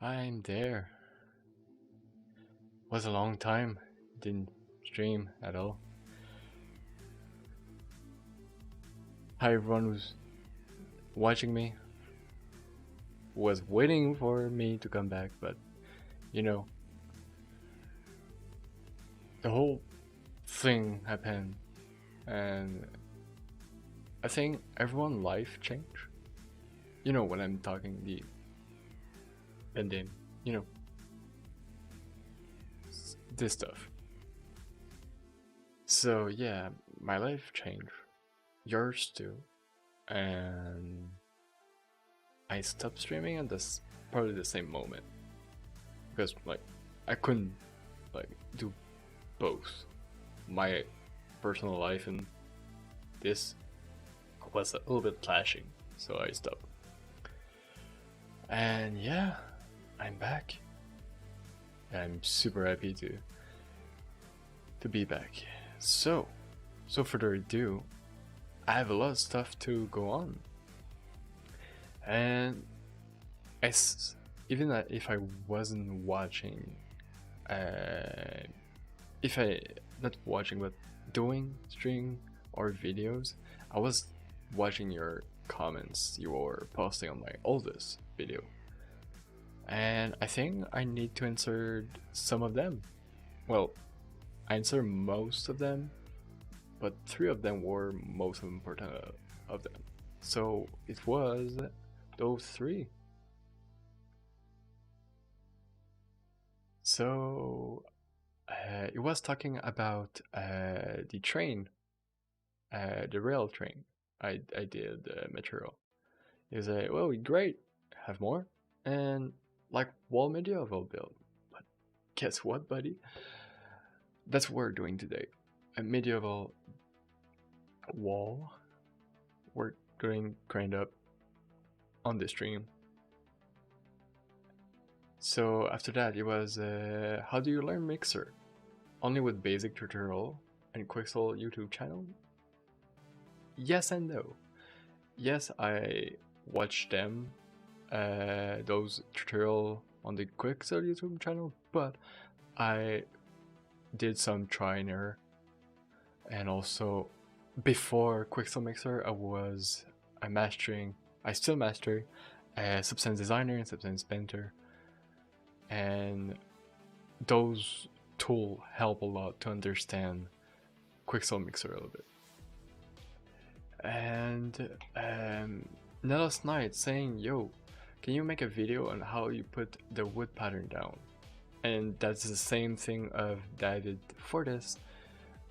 I'm there. Was a long time. Didn't stream at all. Hi everyone who's watching me. Was waiting for me to come back, but you know, the whole thing happened and I think everyone life changed. You know when I'm talking the pandemic, you know, this stuff. So yeah, my life changed. Yours too. And I stopped streaming at this probably the same moment because I couldn't do both. My personal life and this was a little bit clashing, so I stopped. And yeah, I'm back. I'm super happy to be back. So further ado, I have a lot of stuff to go on, and as even if I wasn't watching, uh, if I not watching but doing stream or videos, I was watching your comments you were posting on my oldest video, and I think I need to answer some of them. Well, I answered most of them, but three of them were most important of them. So it was those three. So it was talking about the train, the rail train. I did material. He was like, well, great, have more, and like wall medieval build. But guess what, buddy? That's what we're doing today. A medieval wall. We're doing grind up on the stream. So after that, it was how do you learn Mixer? Only with basic tutorial and Quixel YouTube channel? Yes and no. Yes, I watched them, those tutorial on the Quixel YouTube channel, but I did some trying error, and also before Quixel Mixer, I still master Substance Designer and Substance Painter, and those tools help a lot to understand Quixel Mixer a little bit. And last night saying, yo, can you make a video on how you put the wood pattern down? And that's the same thing of that I did for this,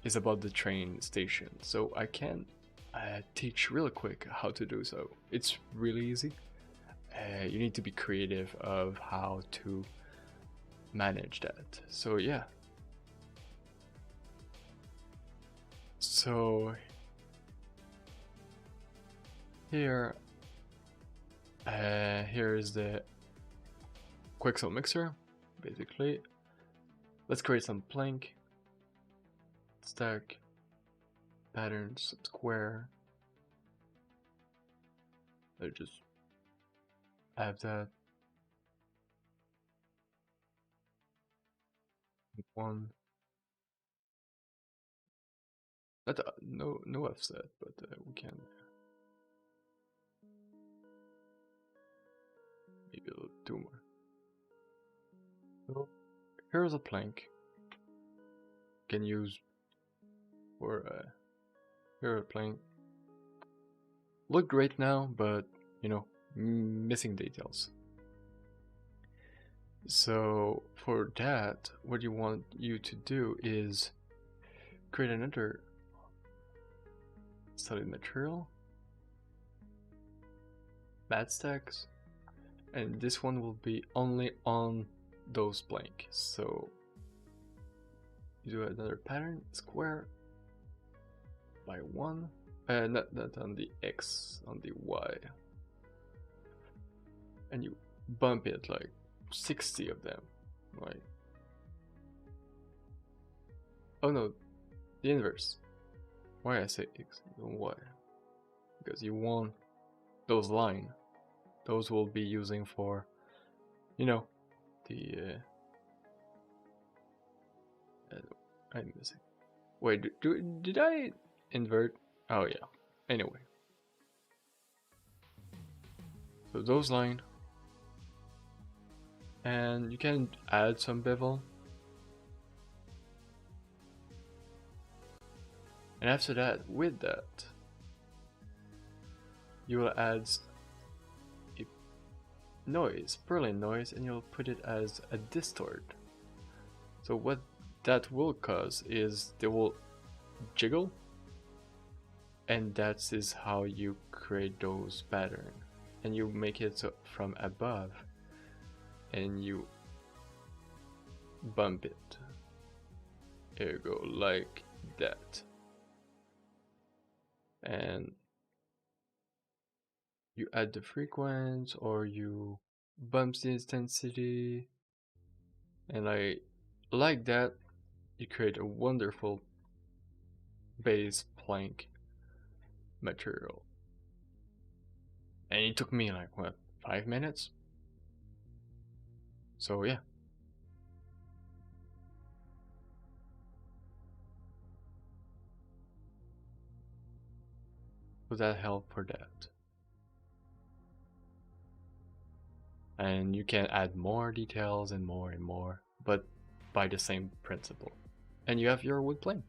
is about the train station. So I can teach real quick how to do so. It's really easy. You need to be creative of how to manage that. So yeah. So here is the Quixel mixer, basically. Let's create some plank, stack, patterns, square. Let's just have that. One. Not no offset, but we can maybe a little two more. So here's a plank. Can use for here a plank. Look great now, but you know, missing details. So for that, what you want you to do is create another solid material, bad stacks, and this one will be only on those blank. So you do another pattern, square by one, not on the X, on the Y, and you bump it like 60 of them, right? Oh no, the inverse. Why I say X, don't Y? Because you want those line. Those will be using for, you know, the I'm missing. Wait, did I invert? Oh yeah. Anyway, so those line, and you can add some bevel, and after that, with that, you will add a noise, Berlin noise, and you'll put it as a distort. So what that will cause is they will jiggle, and that is how you create those patterns. And you make it so from above, and you bump it. There you go, like that. And you add the frequency, or you bump the intensity, and like that, you create a wonderful bass plank material. And it took me like what, 5 minutes? So yeah. Would that help for that? And you can add more details and more, but by the same principle. And you have your wood plane.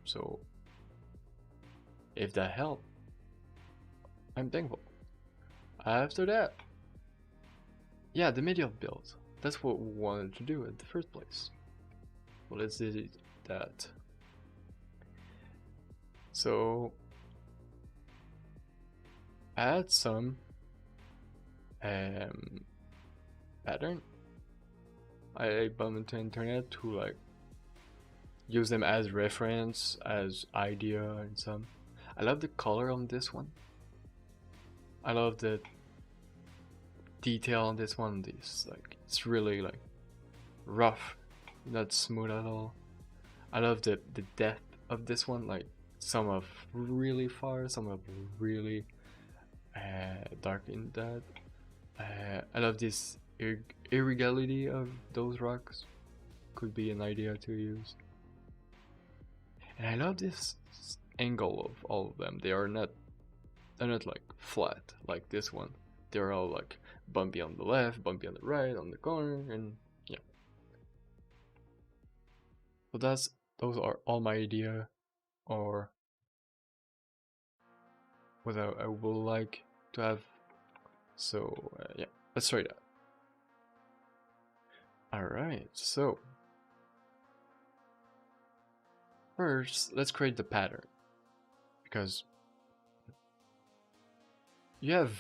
So if that helped, I'm thankful. After that, yeah, the media build. That's what we wanted to do in the first place. Well, let's do that. So add some pattern. I bumped into internet to like use them as reference, as idea, and some. I love the color on this one. I love the detail on this one. This like it's really like rough, not smooth at all. I love the depth of this one. Like some of really far, some of really dark in that. I love this irregularity of those rocks. Could be an idea to use. And I love this angle of all of them. They're not like flat like this one. They're all like bumpy on the left, bumpy on the right, on the corner, and yeah. So those are all my idea, or what I would like to have. So yeah, let's try that. Alright, so first let's create the pattern, because you have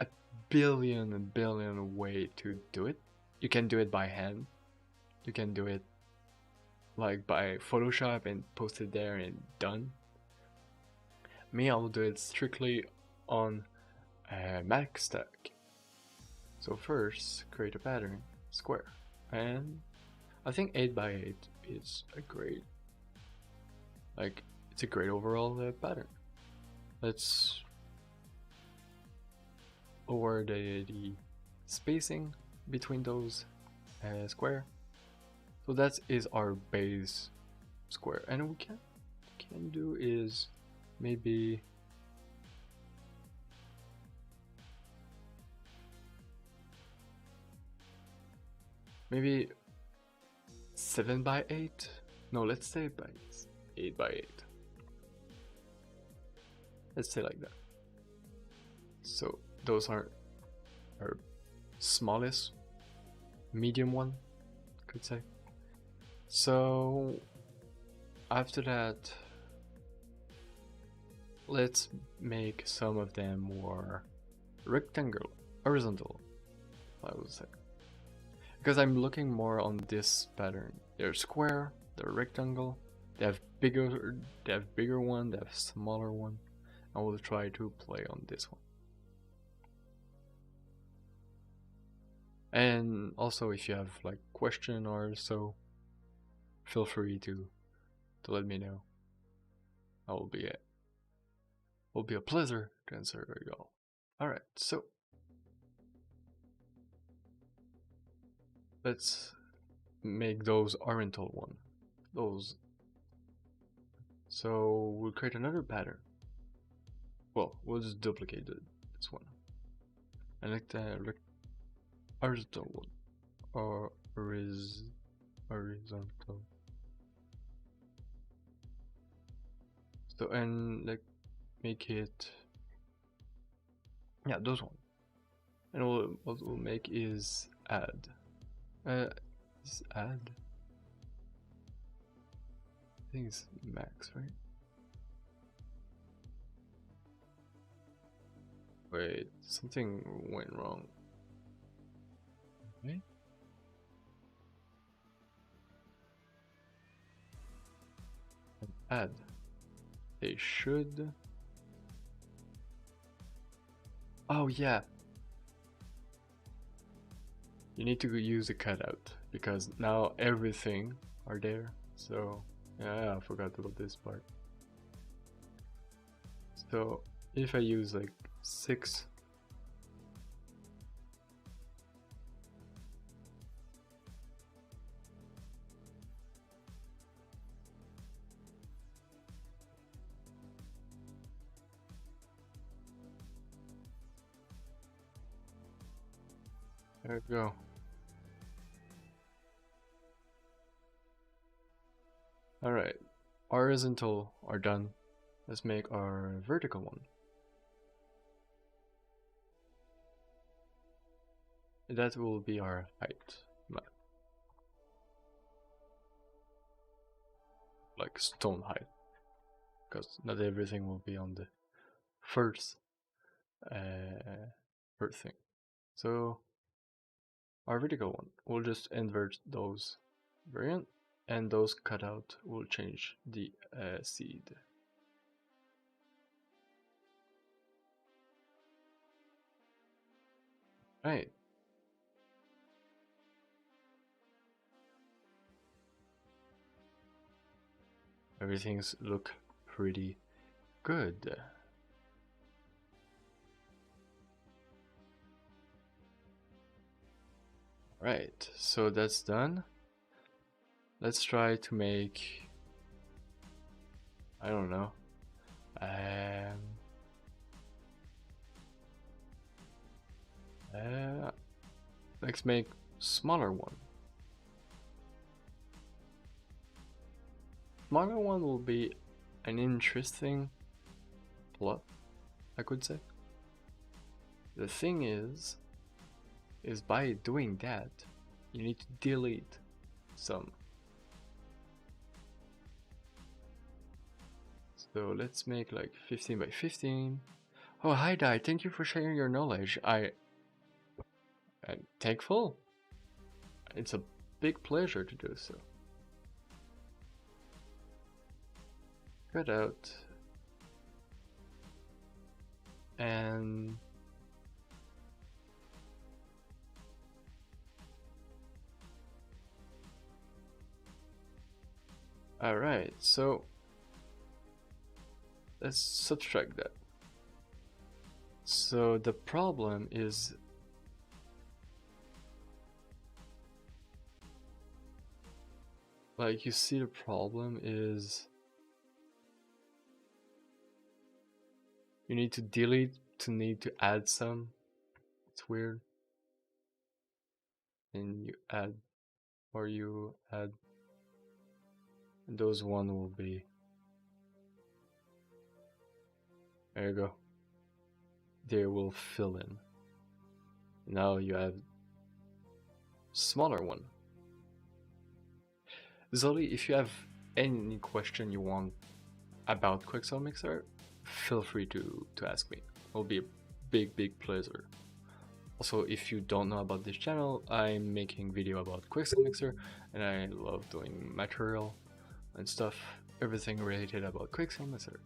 a billion and billion way to do it. You can do it by hand, you can do it like by Photoshop and post it there and done. Me, I will do it strictly on Maxstack. So first, create a pattern, square, and I think 8x8 is a great, like, it's a great overall pattern. Let's lower the spacing between those square. So that is our base square, and we can do is maybe maybe 7x8. No, let's say by 8x8. Let's say like that. So those are our smallest, medium one, could say. So after that, let's make some of them more rectangular, horizontal, I would say. Because I'm looking more on this pattern. They're square, they're rectangle, they have bigger one, they have smaller one. I will try to play on this one. And also, if you have like question or so, feel free to let me know. Will be a pleasure to answer y'all. Alright, so let's make those horizontal one. Those. So we'll create another pattern. Well, we'll just duplicate this one. And like the horizontal one. Or horizontal. So, and like make it, yeah, those one. And what we'll make is add. Is add. I think it's max, right? Wait, something went wrong. Okay. And add. They should. Oh yeah. You need to use a cutout because now everything are there. So yeah, I forgot about this part. So if I use like 6, there we go. Alright, horizontal are done. Let's make our vertical one. That will be our height. Like stone height. Because not everything will be on the first thing. So our vertical one, we'll just invert those variant, and those cutout will change the seed. Right. Everything's look pretty good. Right, so that's done. Let's try to make, I don't know, let's make smaller one. Smaller one will be an interesting plot, I could say. The thing is by doing that, you need to delete some. So let's make like 15 by 15. Oh, hi Dai, thank you for sharing your knowledge. I'm thankful. It's a big pleasure to do so. Cut out. And alright, so let's subtract that. So the problem is like, you see, the problem is you need to delete to need to add some. It's weird. And you add, or you add, and those one will be, there you go. They will fill in. Now you have smaller one. Zoli, if you have any question you want about Quixel Mixer, feel free to ask me. It'll be a big pleasure. Also, if you don't know about this channel, I'm making video about Quixel Mixer, and I love doing material and stuff, everything related about Quixel Mixer.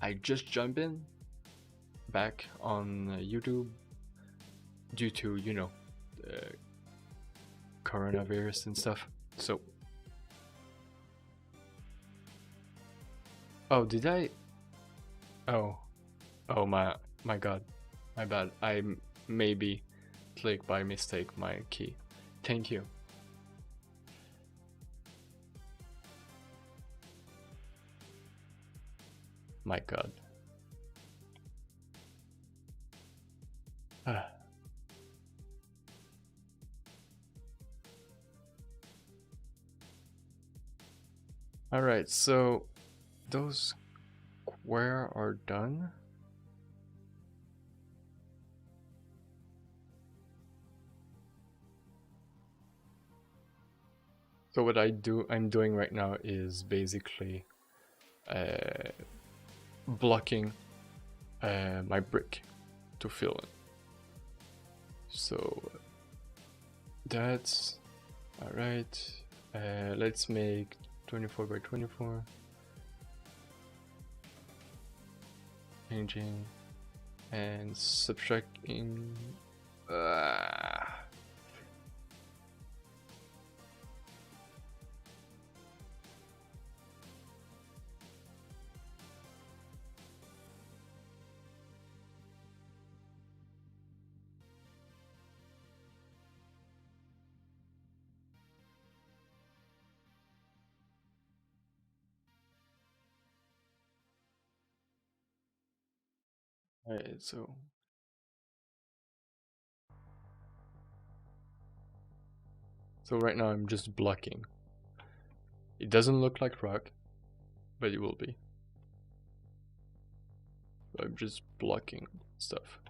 I just jumped in back on YouTube due to, you know, the coronavirus and stuff. So, oh, did I? Oh, my god, my bad. I maybe clicked by mistake my key. Thank you. My God. Ah. All right, so those square are done. So what I'm doing right now is basically blocking my brick to fill in. So that's all right. Let's make 24 by 24. Changing and subtracting. Alright, so right now I'm just blocking. It doesn't look like rock, but it will be. So I'm just blocking stuff.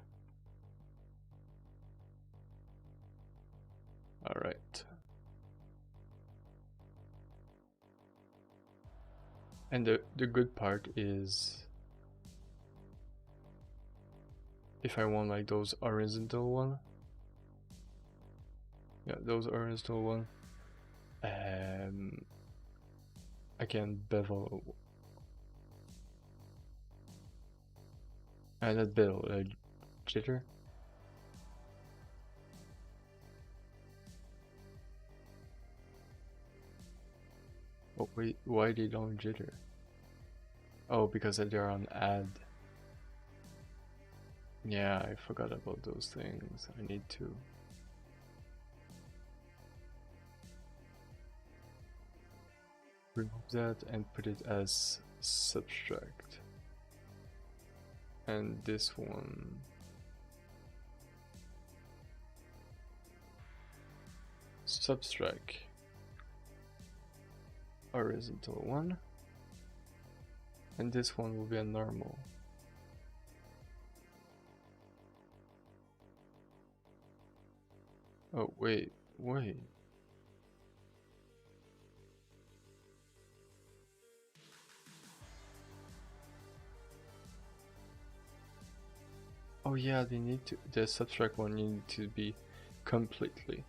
Alright. And the good part is if I want like those horizontal one. Yeah, those horizontal one. I can bevel not bevel, jitter. Oh wait, why they don't jitter? Oh, because they're on add. Yeah, I forgot about those things. I need to remove that and put it as subtract. And this one subtract horizontal one, and this one will be a normal. Oh wait. Oh yeah, they need to, the subtract one need to be completely.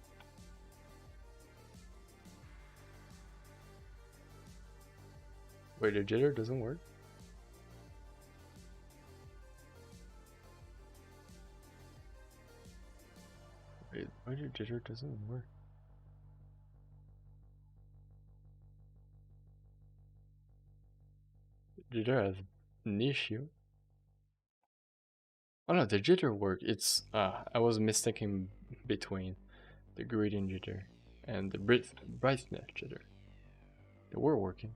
Wait, the jitter doesn't work? Wait, why the jitter doesn't work? The jitter has an issue. Oh no, the jitter work. It's I was mistaken between the gradient jitter and the brightness jitter. They were working.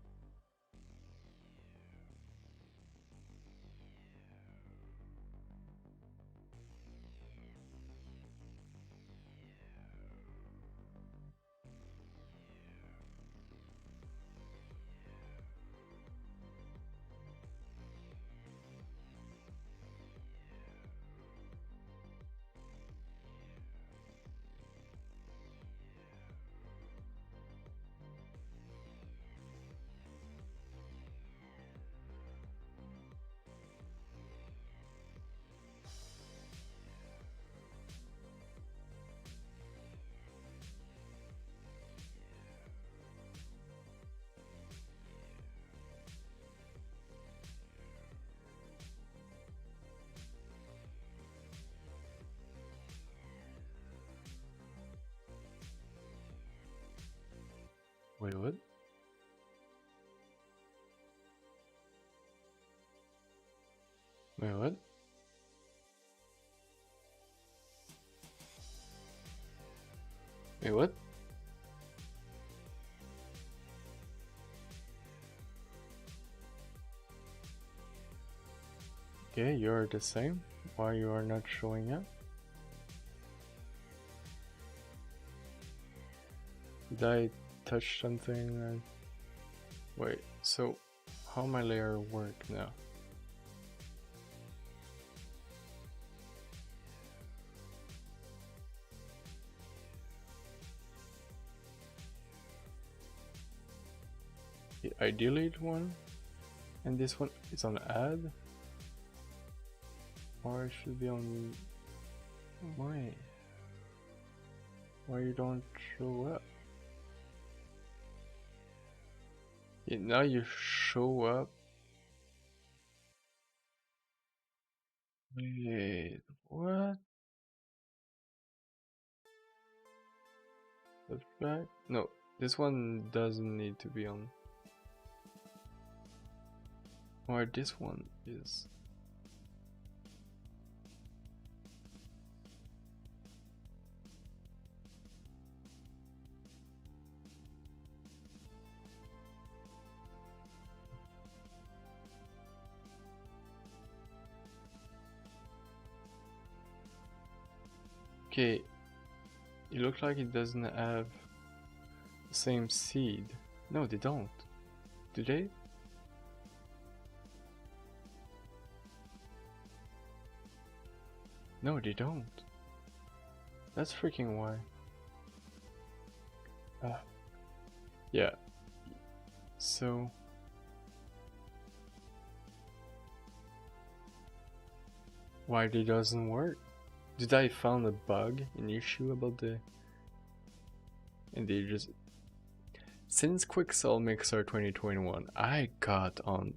Wait, what? Wait, what? Wait, what? Okay, you're the same. Why you are not showing up? Did I touch something? Wait, so how my layer work now? I delete one, and this one is on add, or it should be on. Why you don't show up? Yeah, now you show up. Wait, what? That's back? No, this one doesn't need to be on. Or this one is. Okay, it looks like it doesn't have the same seed. No, they don't. Do they? No, they don't. That's freaking why. Yeah. So. Why it doesn't work? Did I found a bug, an issue about the... And they just... Since Quixel Mixer 2021, I got on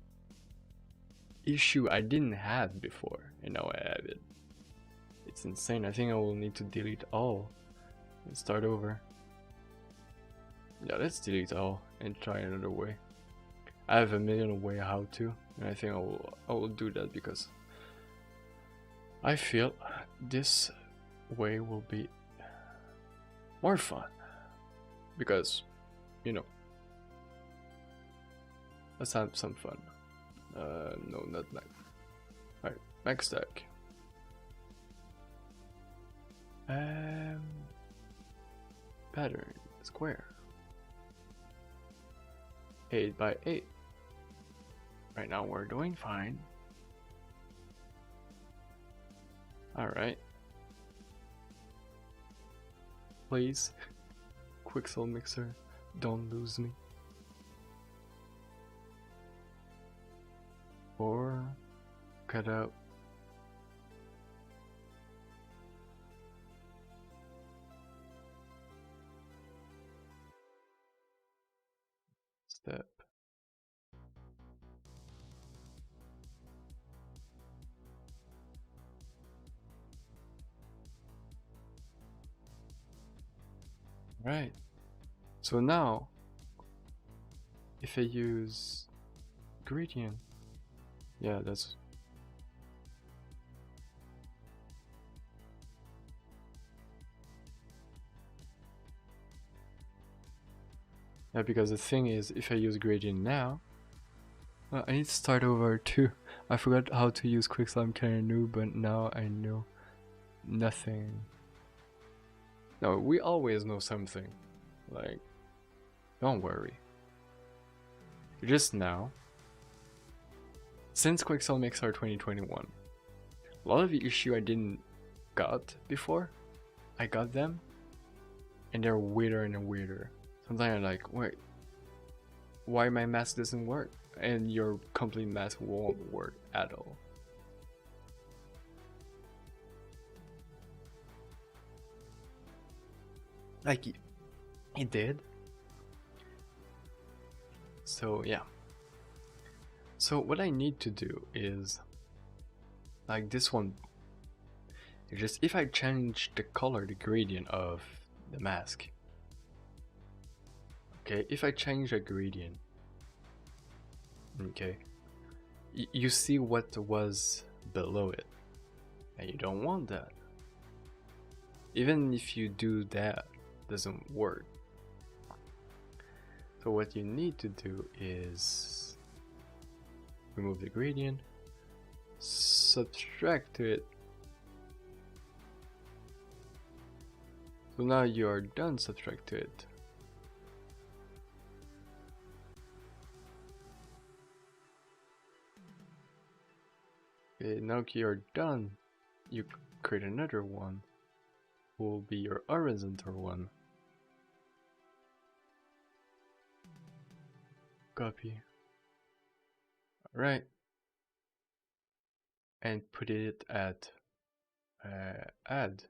issue I didn't have before, and now I have it. It's insane. I think I will need to delete all and start over. Yeah, let's delete all and try another way. I have a million way how to, and I think I will do that because I feel this way will be more fun. Because, you know, let's have some fun. No, not that. Alright, max stack. Pattern, square. 8 by 8. Right now we're doing fine. Alright. Please, Quixel Mixer, don't lose me. Or cut out. Step. Right. So now, if I use gradient, yeah, that's... Yeah, because the thing is, if I use gradient now, I need to start over too. I forgot how to use Quixel, I'm kinda new, but now I know nothing. No, we always know something. Like, don't worry. Just now, since Quixel Mixer 2021, a lot of the issue I didn't got before, I got them, and they're weirder and weirder. Sometimes I'm like, wait, why my mask doesn't work? And your complete mask won't work at all. Like, it did. So yeah. So what I need to do is, like this one, just if I change the color, the gradient of the mask. Okay, if I change a gradient, okay, you see what was below it, and you don't want that. Even if you do that, doesn't work. So what you need to do is remove the gradient, subtract to it. So now you are done, subtract to it. Okay, now you're done, you create another one, will be your horizontal one. Copy. Alright. And put it at add,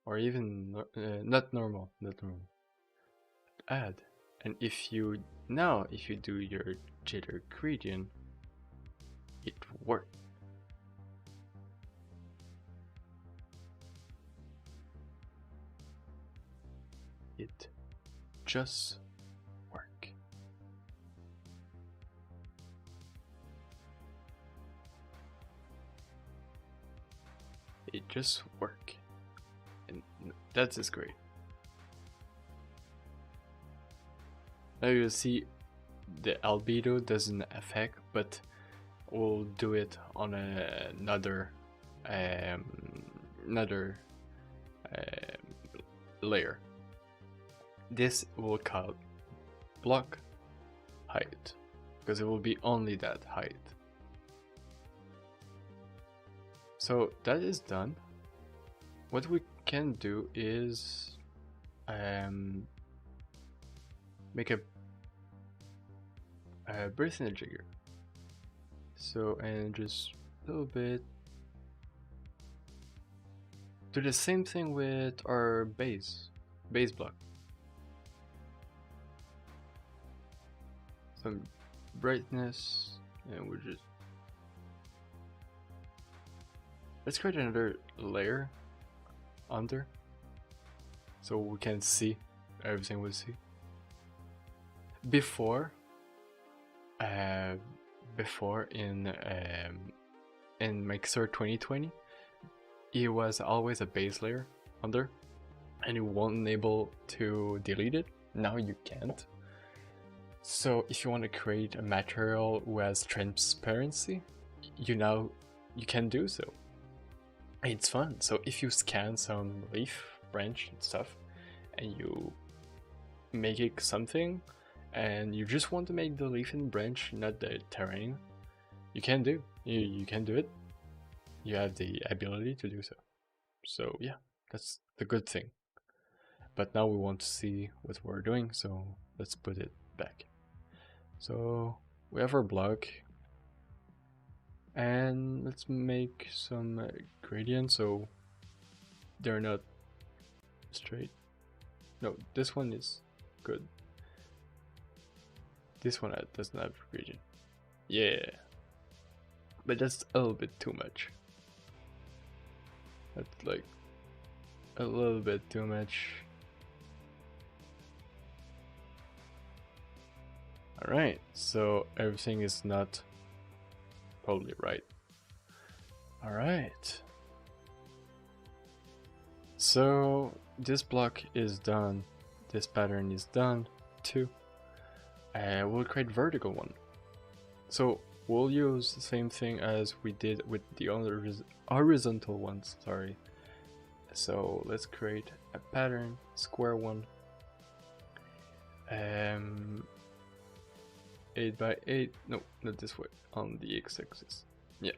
or even not normal, add. And if you do your jitter gradient, it works. It just work. It just work, and that is great. Now you'll see the albedo doesn't affect, but we'll do it on another layer. This will call block height, because it will be only that height. So that is done. What we can do is make a breath in a jigger. So, and just a little bit. Do the same thing with our base block. Some brightness, and we're just, let's create another layer under, so we can see everything we see. Before in Mixer 2020, it was always a base layer under, and you won't be able to delete it. Now you can't. So if you want to create a material who has transparency, you can do so. It's fun. So if you scan some leaf, branch and stuff, and you make it something, and you just want to make the leaf and branch, not the terrain, you can do it. You have the ability to do so. So yeah, that's the good thing. But now we want to see what we're doing, so let's put it back. So we have our block, and let's make some gradients so they're not straight. No, this one is good. This one doesn't have gradient. Yeah, but that's a little bit too much. That's like a little bit too much. Alright, so everything is not probably right. Alright. So this block is done. This pattern is done too. We'll create vertical one. So we'll use the same thing as we did with the other horizontal ones, sorry. So let's create a pattern, square one. 8 by 8, no, not this way, on the x-axis, yeah.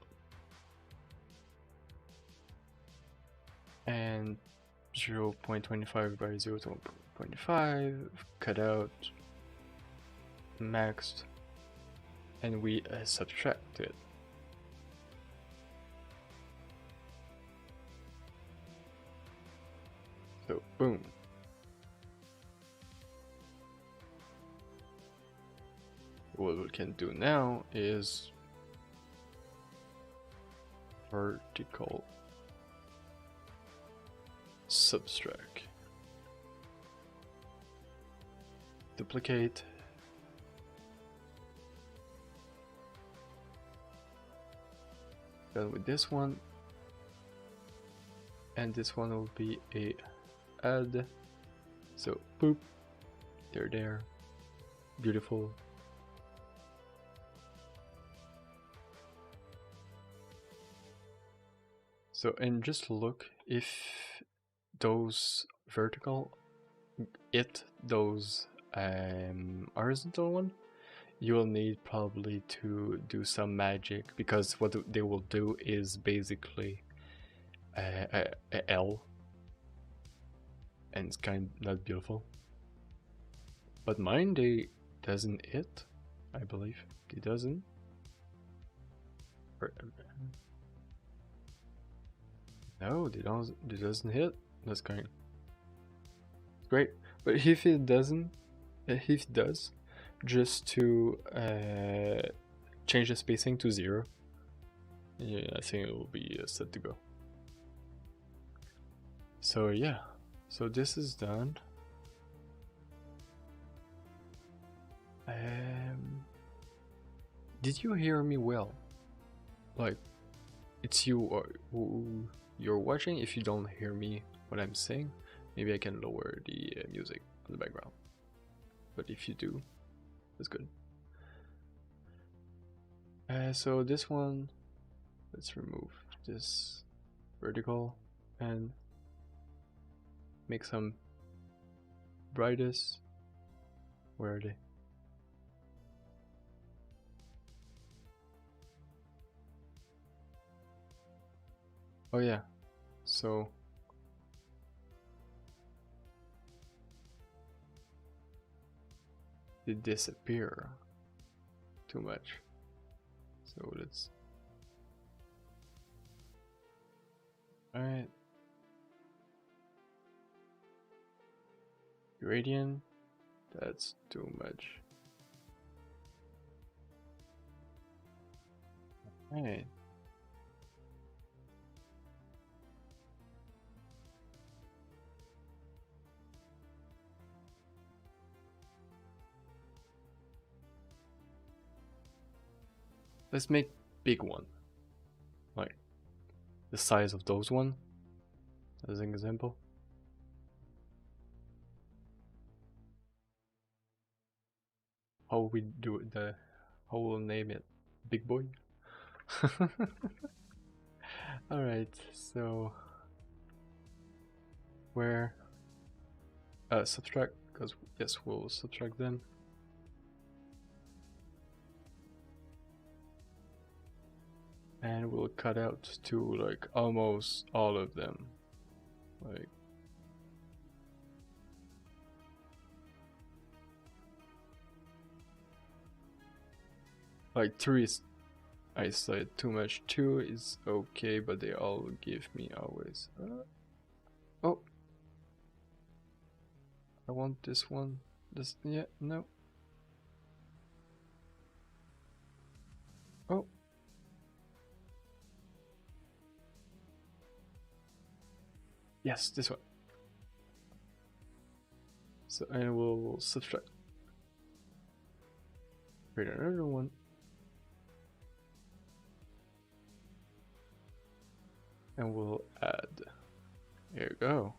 And 0.25 by 0.25, cut out, maxed, and we subtract it. So boom. What we can do now is vertical subtract, duplicate, done with this one, and this one will be a add So boop, they're there, beautiful. So, and just look if those vertical hit those horizontal one, you'll need probably to do some magic, because what they will do is basically a L, and it's kind of not beautiful. But mine, they doesn't hit, I believe. It doesn't. No, they don't. It doesn't hit. That's kind great. But if it doesn't, if it does, just to change the spacing to 0, yeah, I think it will be set to go. So yeah, so this is done. Did you hear me well? Like, it's you or who you're watching. If you don't hear me what I'm saying, maybe I can lower the music on the background. But if you do, that's good. So this one, let's remove this vertical and make some brightest. Where are they? Oh yeah, so they disappear too much. So let's. Alright. Gradient, that's too much. Alright. Let's make big one, like the size of those one, as an example. How we do it, how we'll name it, big boy. All right, so where subtract, because yes, we'll subtract them. And we'll cut out to like almost all of them, like 3 is, I said too much. 2 is okay, but they all give me always. Oh, I want this one. This, yeah, no. Oh. Yes, this one. So, and we'll subtract. Create another one. And we'll add. There you go.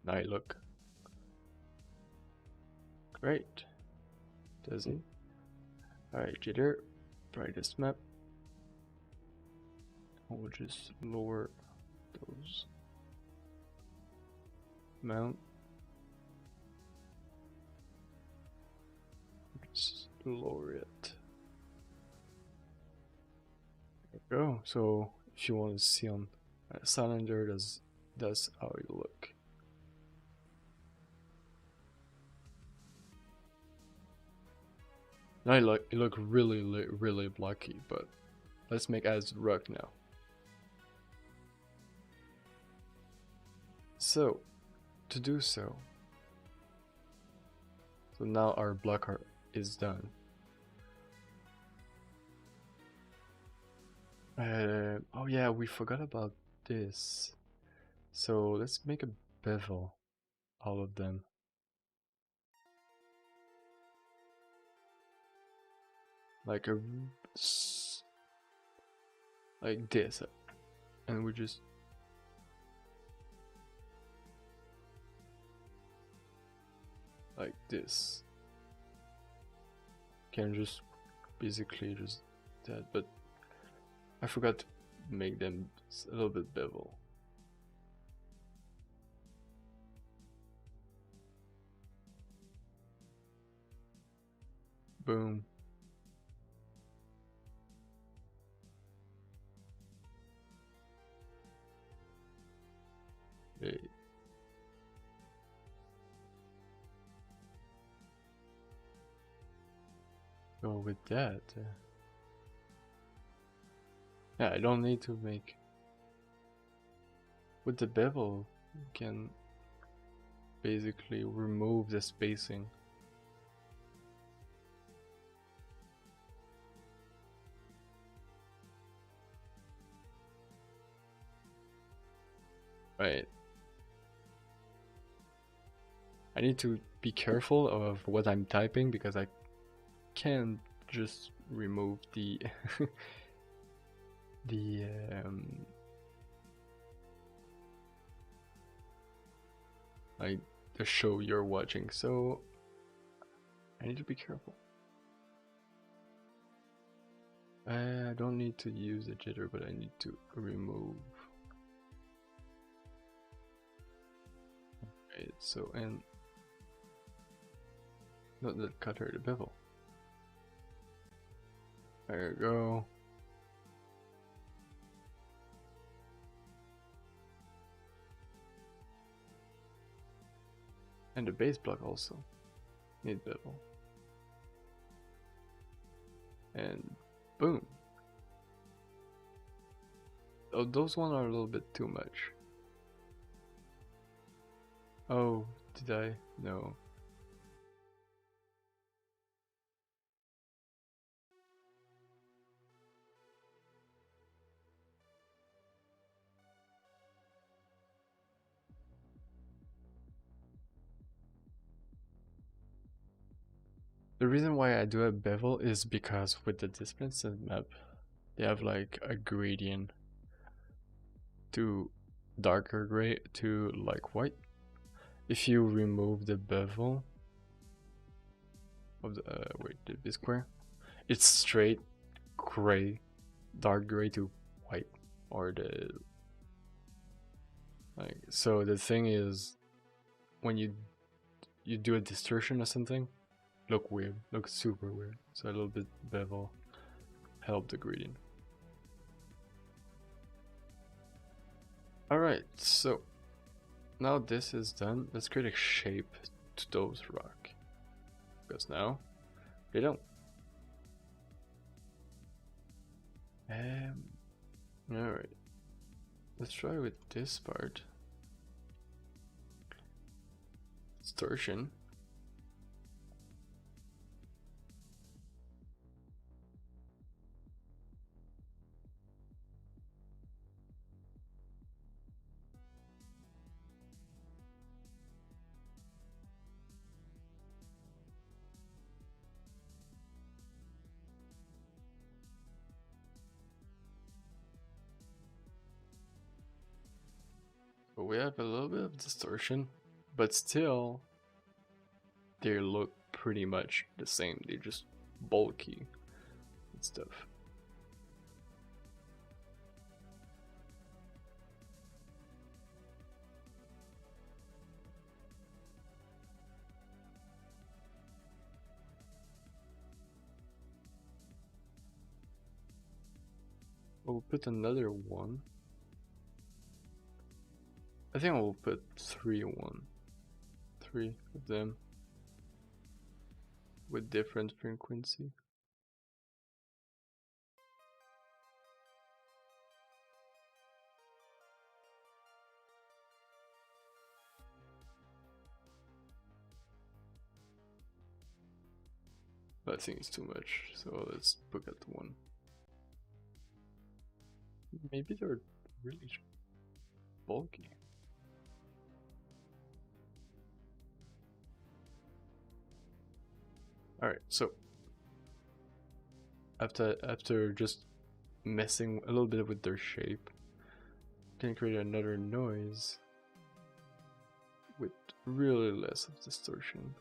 Now look. Great. Does it? Alright, jitter. Brightest map. We'll just lower those. Mount. Just lower it. There you go. So if you want to see on a cylinder, that's how it look. Now it look really blocky, but let's make as rock now. So to do so now our block art is done. Oh yeah, we forgot about this. So let's make a bevel, all of them. Like like this, and we just like this. Can just basically just that, but I forgot to make them a little bit bevel. Boom. Hey. Go with that. Yeah, I don't need to make. With the bevel, you can basically remove the spacing. Right. I need to be careful of what I'm typing because I can't just remove the the like the show you're watching, so I need to be careful. I don't need to use the jitter, but I need to remove. Right, so and not the cutter, the bevel. There you go. And the base block also need bevel. And boom. Oh, those ones are a little bit too much. Oh, did I? No. The reason why I do a bevel is because with the discipline set map, they have like a gradient to darker gray to like white. If you remove the bevel of the wait, the B square, it's straight gray, dark gray to white, or the like. So the thing is, when you do a distortion or something, look weird, looks super weird. So a little bit bevel help the gradient. Alright, so now this is done, let's create a shape to those rock. Because now they don't. Alright. Let's try with this part. Distortion. But we have a little bit of distortion, but still they look pretty much the same. They're just bulky and stuff. We'll put another one. I think I will put 3 of them with different frequency. But I think it's too much, so let's book at 1. Maybe they're really bulky. Alright, so after just messing a little bit with their shape, can create another noise with really less of distortion.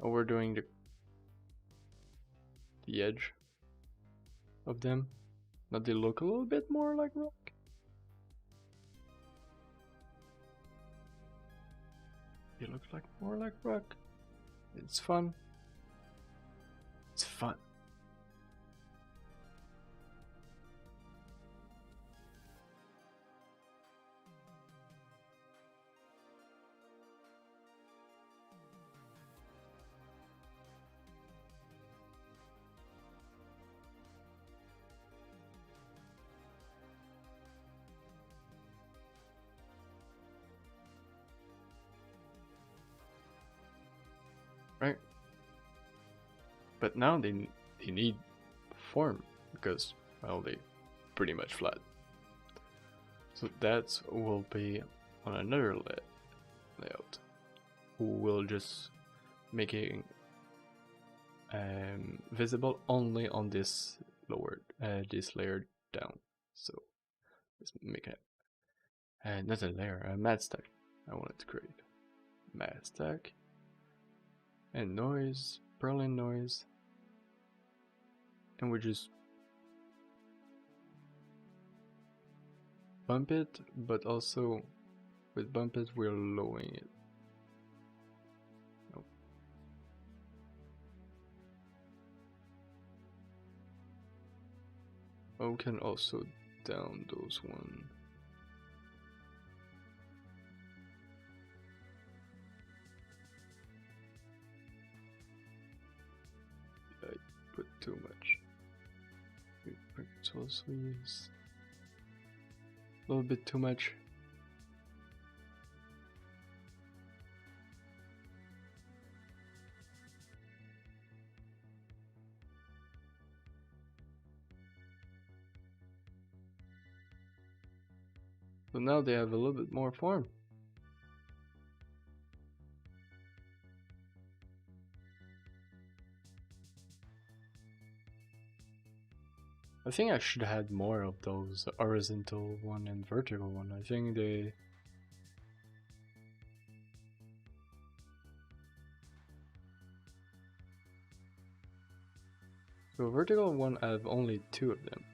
overdoing the edge of them. Now they look a little bit more like rock. It looks like more like rock. It's fun. It's fun. Right? But now they need form because, well, they pretty much flat. So that will be on another layout. We'll just making visible only on this this layer down. So let's make it not a layer, a matte stack. I wanted to create matte stack and noise, Berlin noise, and we just bump it, but also with bump it we're lowering it. Nope. Oh, we can also down those one. I put too much. We also use a little bit too much. So now they have a little bit more form. I think I should add more of those horizontal one and vertical one. I think they... So vertical one, I have only 2 of them.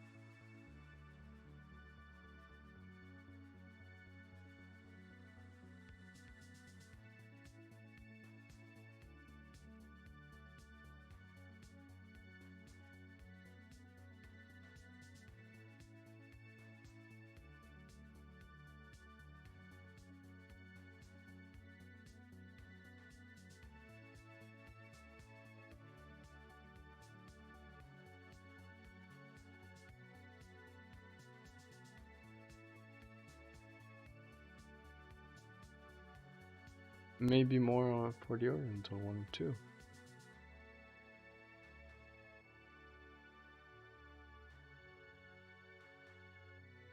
Maybe more for the oriental one too.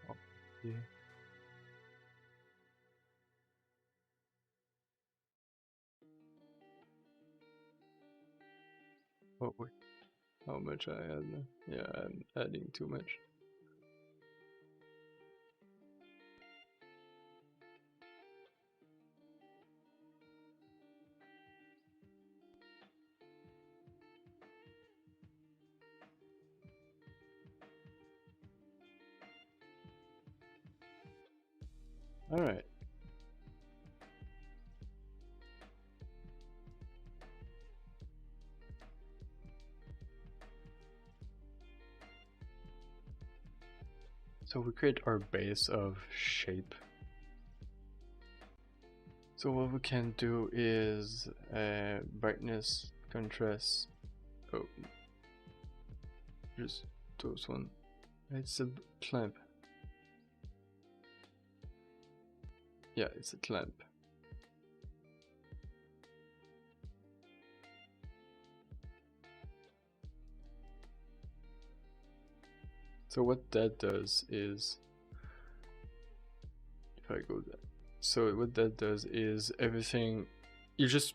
Oh, yeah. Oh wait, how much I add now? Yeah, I'm adding too much. Alright. So we create our base of shape. So what we can do is brightness, contrast. Oh, just those one. It's a clamp. Yeah, it's a clamp. So what that does is, if I go there, so what that does is everything, you just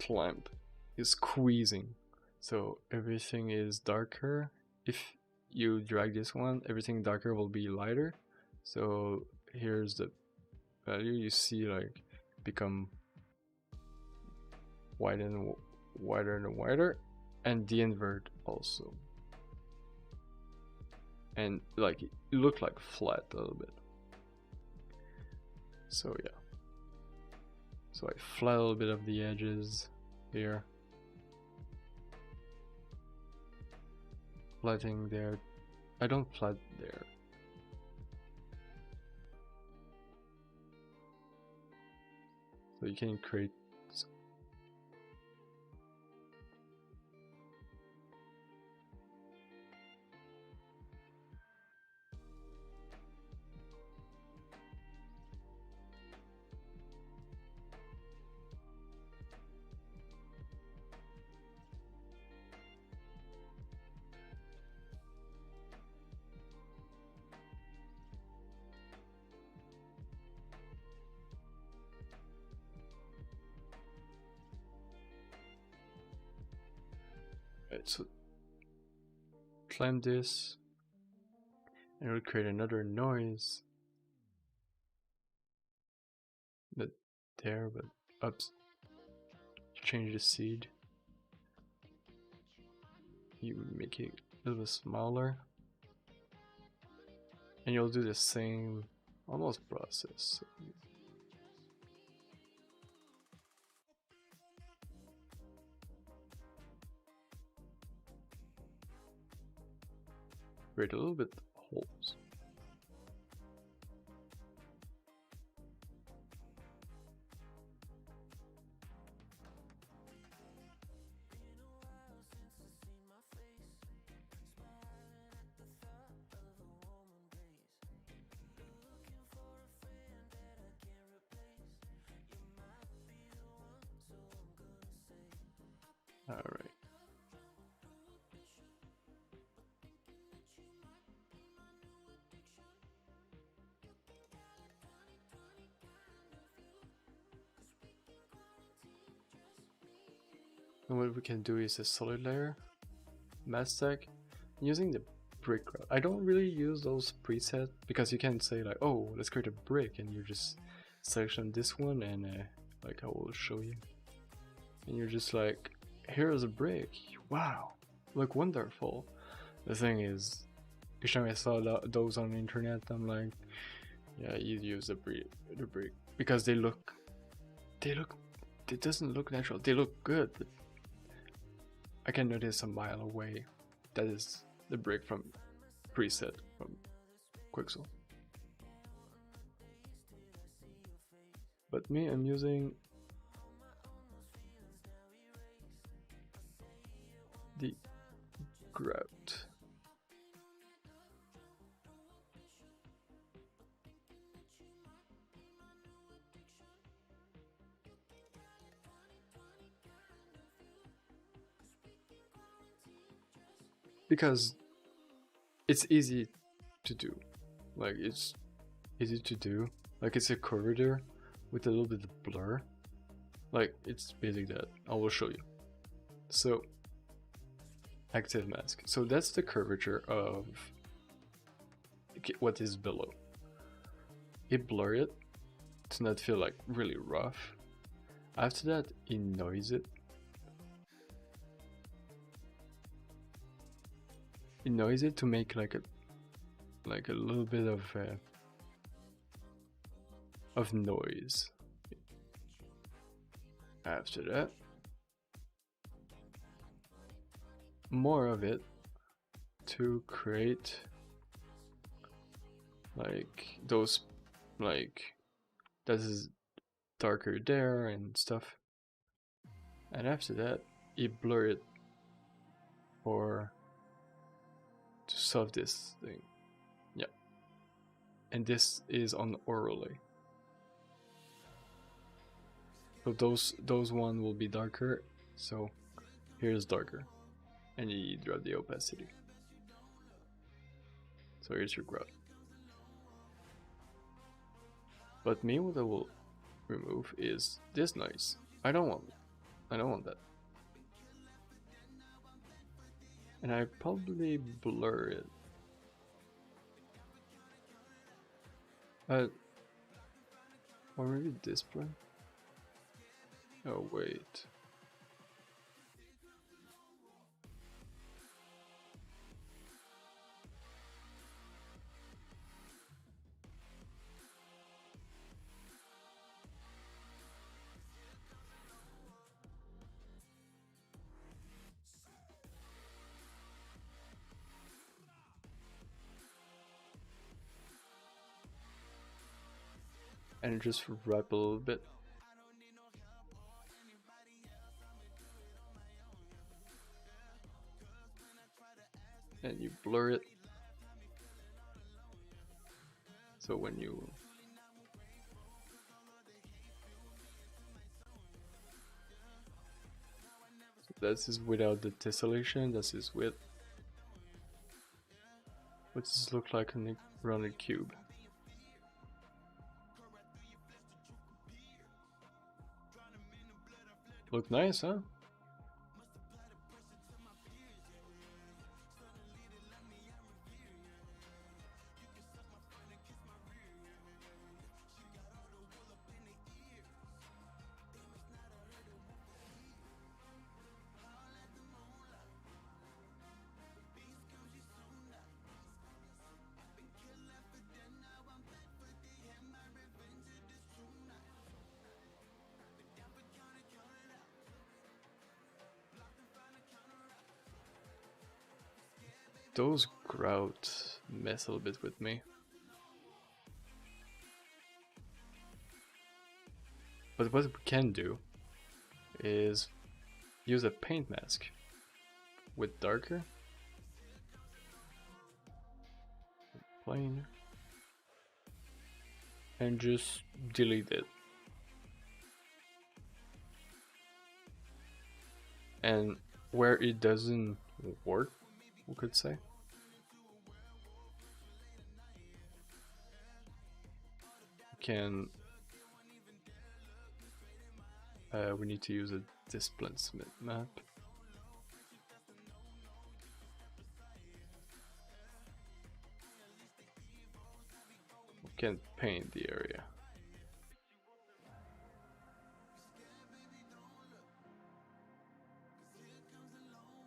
clamp, is squeezing. So everything is darker. If you drag this one, everything darker will be lighter. So here's the value, you see like become white and wider and wider, and the invert also. And like it looked like flat a little bit. So yeah. So I flat a little bit of the edges here. Flatting there. I don't flat there. So you can create. Right, so climb this, and it'll create another noise. Not there, but up. Change the seed. You make it a little bit smaller, and you'll do the same almost process. Create a little bit holes. All right. And what we can do is a solid layer, mask stack, using the brick route. I don't really use those presets because you can say like, oh, let's create a brick, and you just selection this one, and like I will show you, and you're just like, here's a brick. Wow, look wonderful. The thing is, each time I saw those on the internet, I'm like, yeah, you use the brick because it doesn't look natural. They look good, but I can notice a mile away that is the brick from preset from Quixel. But me, I'm using the grout. Because it's easy to do. Like it's easy to do. Like it's a corridor with a little bit of blur. Like it's basic that. I will show you. So active mask. So that's the curvature of what is below. It blur it to not feel like really rough. After that, it noise it. It noise it to make like a little bit of noise. After that, more of it to create like those, like that is darker there and stuff. And after that, you blur it for to solve this thing. Yeah. And this is on overlay. So those one will be darker. So here's darker. And you drop the opacity. So here's your grout. But me, what I will remove is this noise. I don't want that. And I probably blur it. Or maybe this one. Oh wait. and just wrap a little bit. And you blur it. So when you this is without the tessellation, this is with what does this look like on a rounded cube? Look nice, huh? Those grout mess a little bit with me. But what we can do is use a paint mask with darker, plain, and just delete it. And where it doesn't work, we could say, we need to use a displacement map. We can paint the area.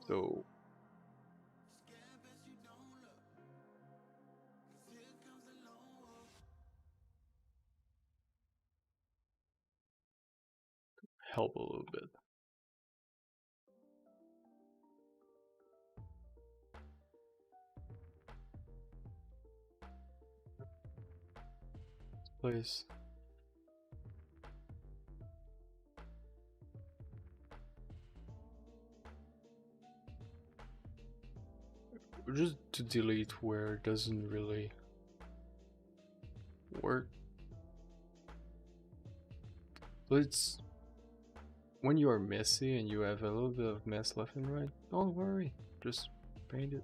So help a little bit. Place. Just to delete where it doesn't really work. Let's. When you are messy and you have a little bit of mess left and right, don't worry, just paint it.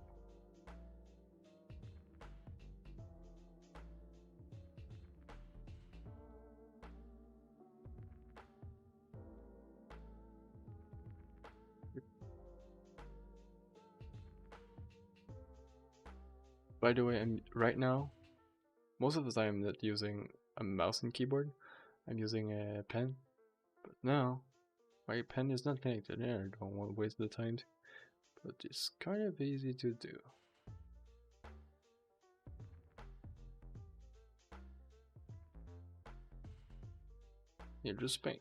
By the way, right now, most of the time I'm not using a mouse and keyboard, I'm using a pen. But now, my pen is not connected there, I don't want to waste the time. But it's kind of easy to do. You just paint.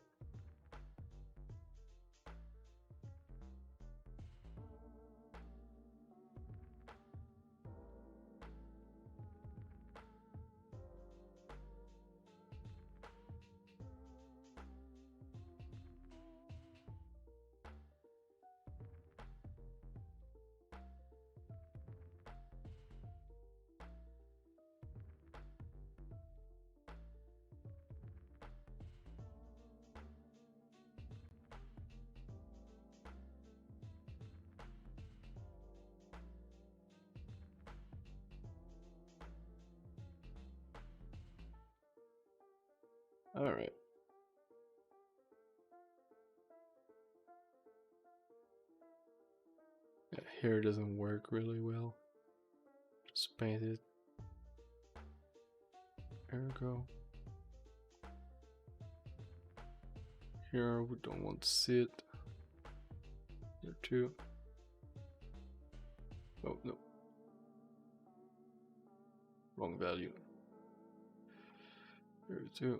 Alright. Yeah, here doesn't work really well. Just paint it. There we go. Here we don't want to see it. Here too. Oh no. Wrong value. Here too.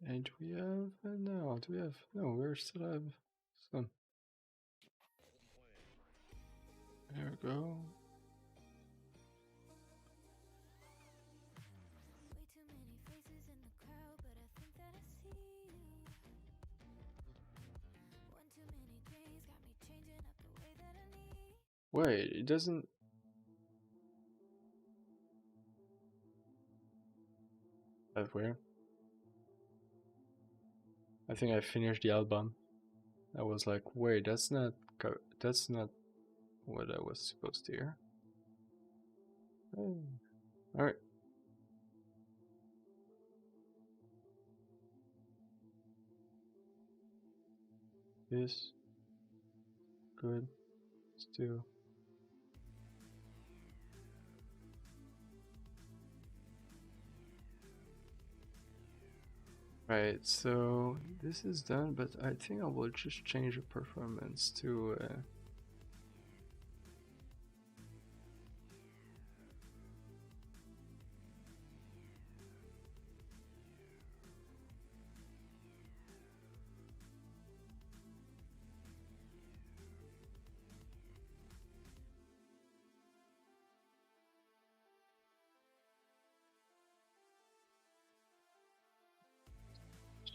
And do we have no? Do we have no? We still have some. There we go. Wait, it doesn't. That's weird. I think I finished the album. I was like, wait, that's not what I was supposed to hear. Oh. All right. This good still. Right, so this is done, but I think I will just change the performance to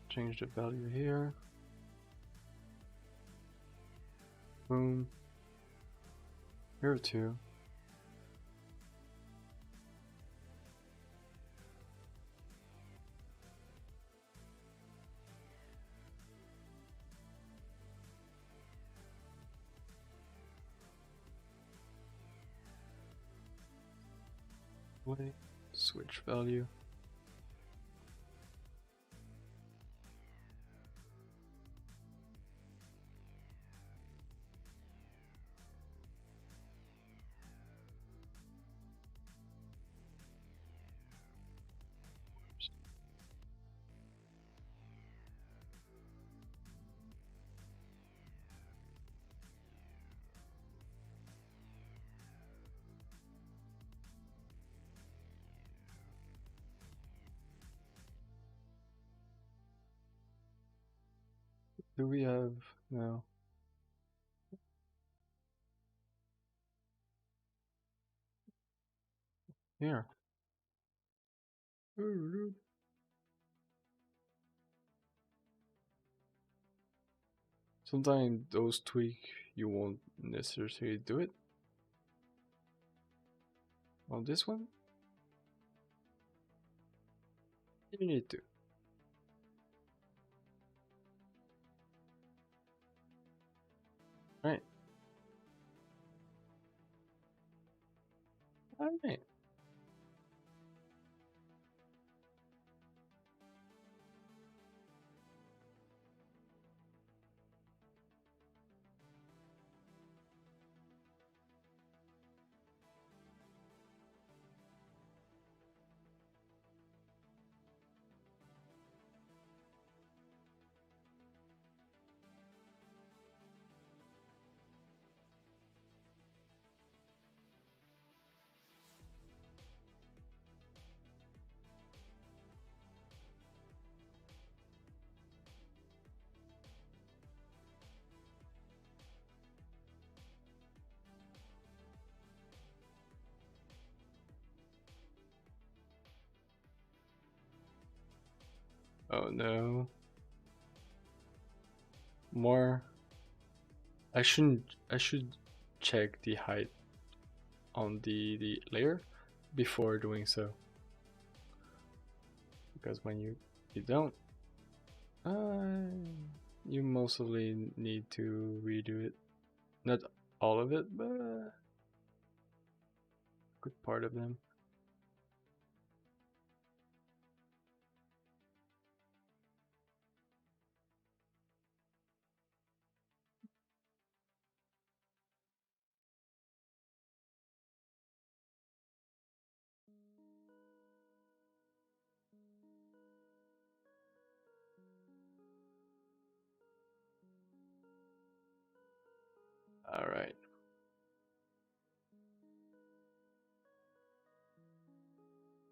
change the value here. Boom. Here too. Wait, switch value. Do we have no? Here. Sometimes those tweak you won't necessarily do it. On this one, you need to. Right. Alright. Oh no. More. I should check the height on the layer before doing so. Because when you don't, you mostly need to redo it. Not all of it, but a good part of them. Alright.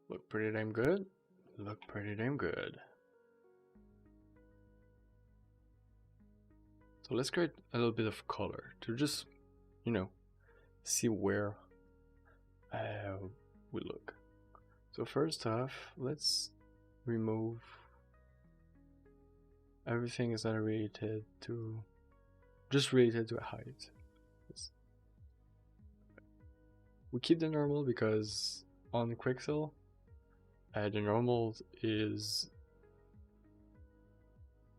Look pretty damn good. Look pretty damn good. So let's create a little bit of color to just, you know, see where we look. So first off, let's remove everything is not related to, just related to a height. We keep the normal because on Quixel, the normal is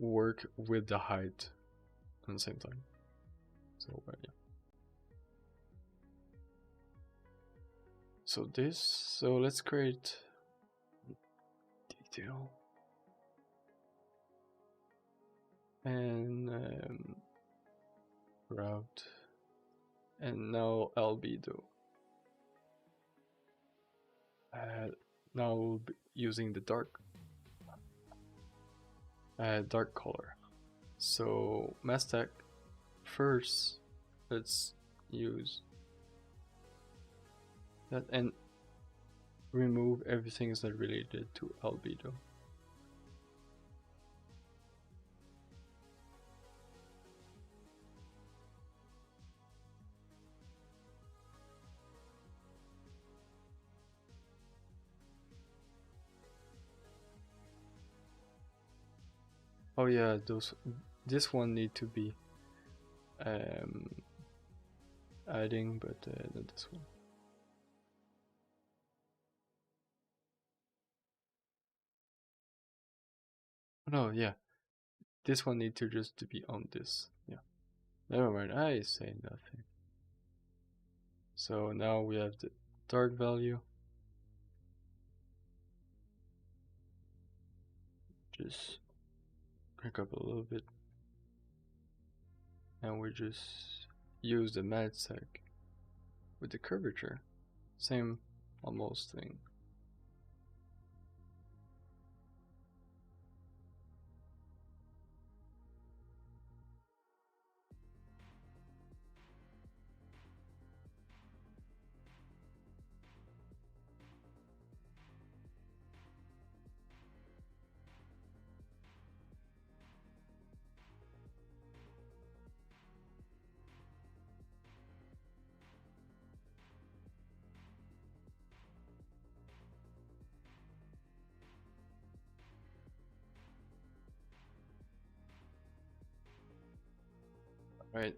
work with the height at the same time. So yeah. So let's create detail and route, and now albedo. Now we'll be using the dark color. So Mastech, first let's use that and remove everything that's related to albedo. Oh yeah, this one need to be adding, but not this one. No, yeah, this one need to just to be on this. Yeah, never mind. I say nothing. So now we have the dark value. Just crank up a little bit, and we just use the Mastech with the curvature. Same almost thing. Right.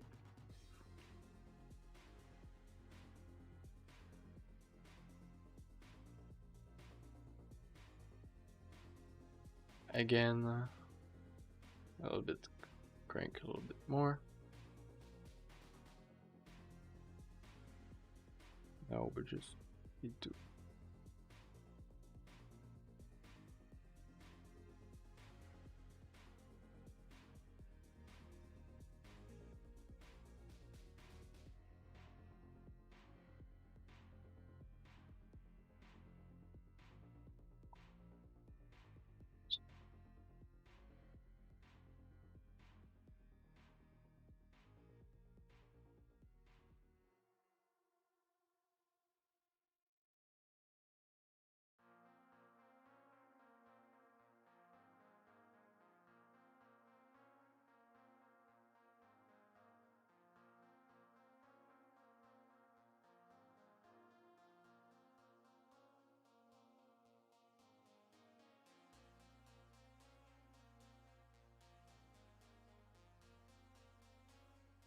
Again, a little bit, crank a little bit more. Now we just need to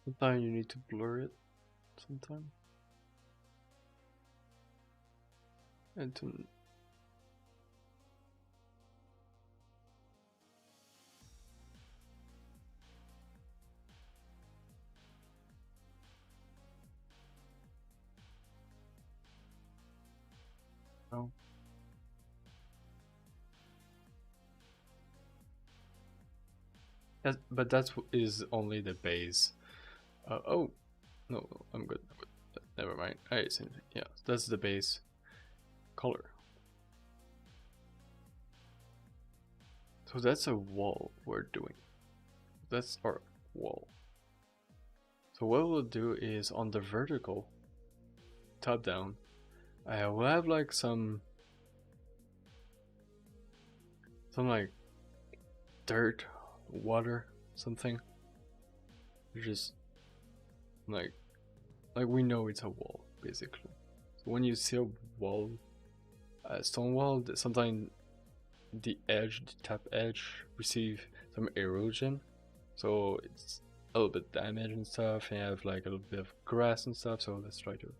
sometimes you need to blur it sometimes. And to no. But that is only the base. Oh, no, I'm good. Never mind. Yeah, that's the base color. So that's a wall we're doing. That's our wall. So what we'll do is on the vertical, top down, we'll have like some like dirt, water, something. just like we know it's a wall basically. So when you see a wall, a stone wall, sometimes the top edge receive some erosion, so it's a little bit damaged and stuff, and you have like a little bit of grass and stuff, so let's try to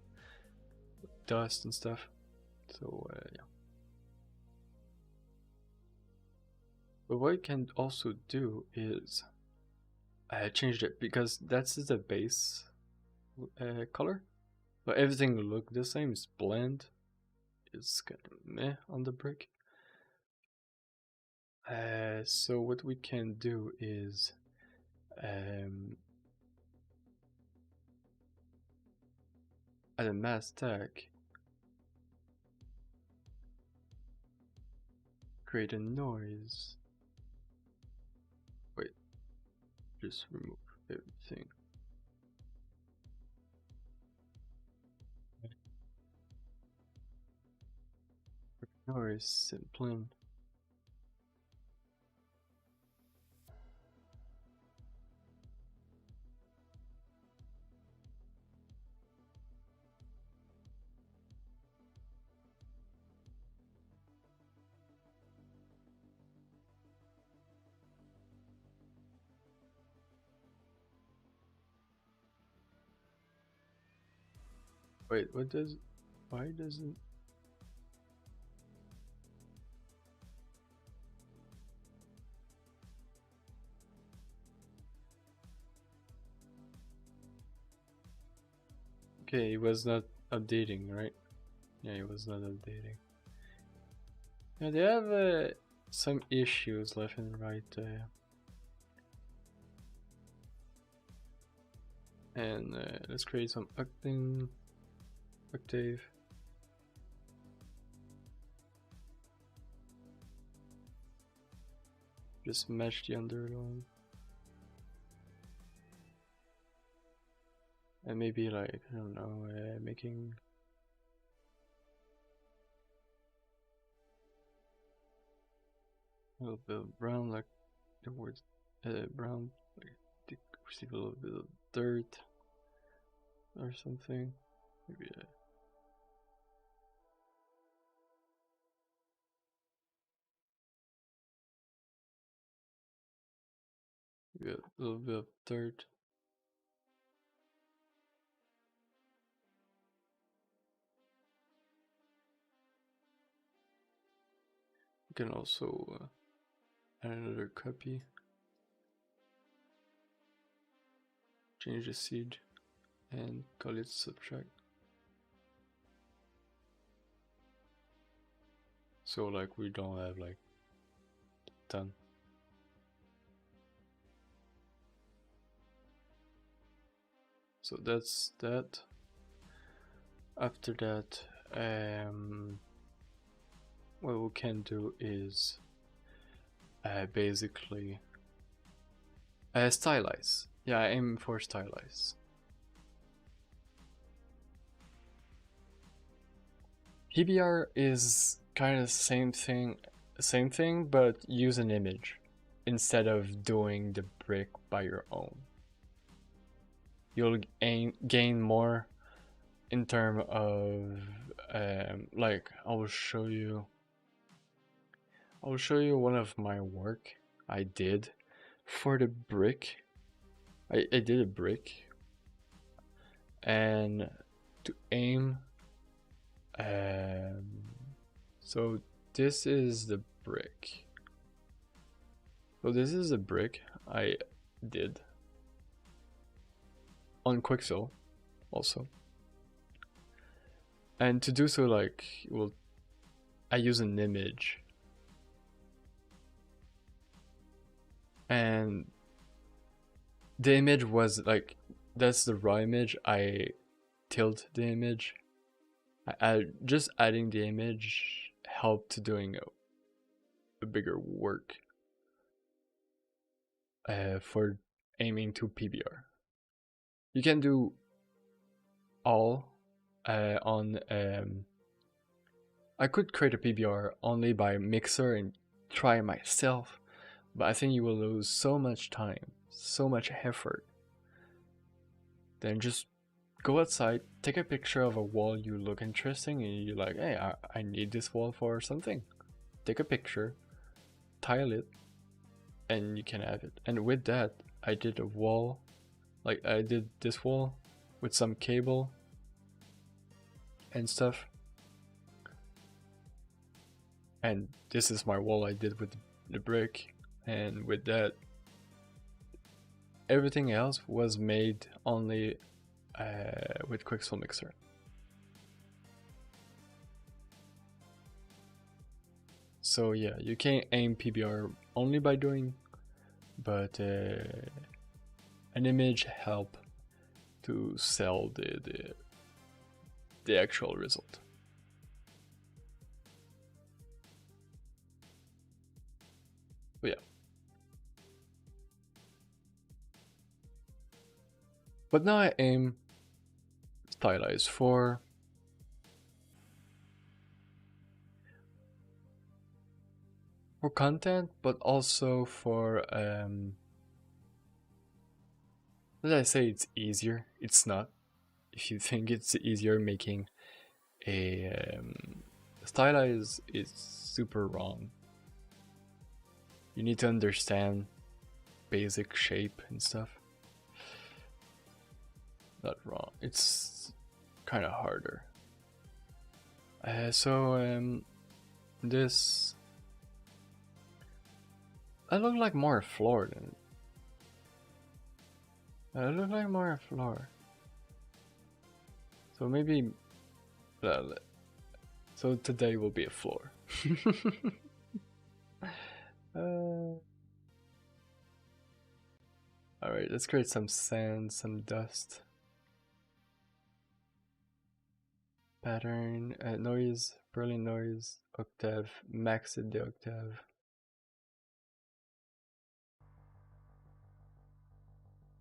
dust and stuff. So yeah. But what you can also do is change it, because that's the base color, but everything look the same. It's blend. It's kind of meh on the brick. So what we can do is add a mask tag, create a noise. Wait, just remove everything. Noise simple. Wait, what does? Why doesn't? Okay, it was not updating, right? Yeah, it was not updating. Yeah, they have some issues left and right there. And let's create some octave. Just match the underline. And maybe like, I don't know, making a little bit of brown, like the word brown, like to receive a little bit of dirt or something. Maybe maybe a little bit of dirt. You can also add another copy. Change the seed and call it subtract. So like we don't have like done. So that's that. After that, what we can do is basically stylize. Yeah, I aim for stylize. PBR is kind of the same thing, but use an image instead of doing the brick by your own. You'll gain more in terms of like I will show you one of my work I did for the brick. I did a brick, and to aim so this is the brick. So this is a brick I did on Quixel also. And to do so, like, well, I use an image. And the image was like, that's the raw image. I tilt the image. Just adding the image helped to doing a bigger work for aiming to PBR. You can do all on I could create a PBR only by Mixer and try myself, but I think you will lose so much time, so much effort then just go outside, take a picture of a wall you look interesting, and you're like, hey, I need this wall for something. Take a picture, tile it, and you can have it. And with that, I did a wall, like I did this wall with some cable and stuff. And this is my wall I did with the brick, and with that, everything else was made only with Quixel Mixer. So yeah, you can aim PBR only by doing, but an image help to sell the actual result. But yeah. But now I aim stylize for content, but also for did I say it's easier? It's not. If you think it's easier making a stylize, is super wrong. You need to understand basic shape and stuff. Not wrong. It's kind of harder. This I look like more a floor than I look like more a floor. So maybe so today will be a floor. Alright, let's create some sand, some dust. Pattern, noise, Berlin noise, octave, max it the octave.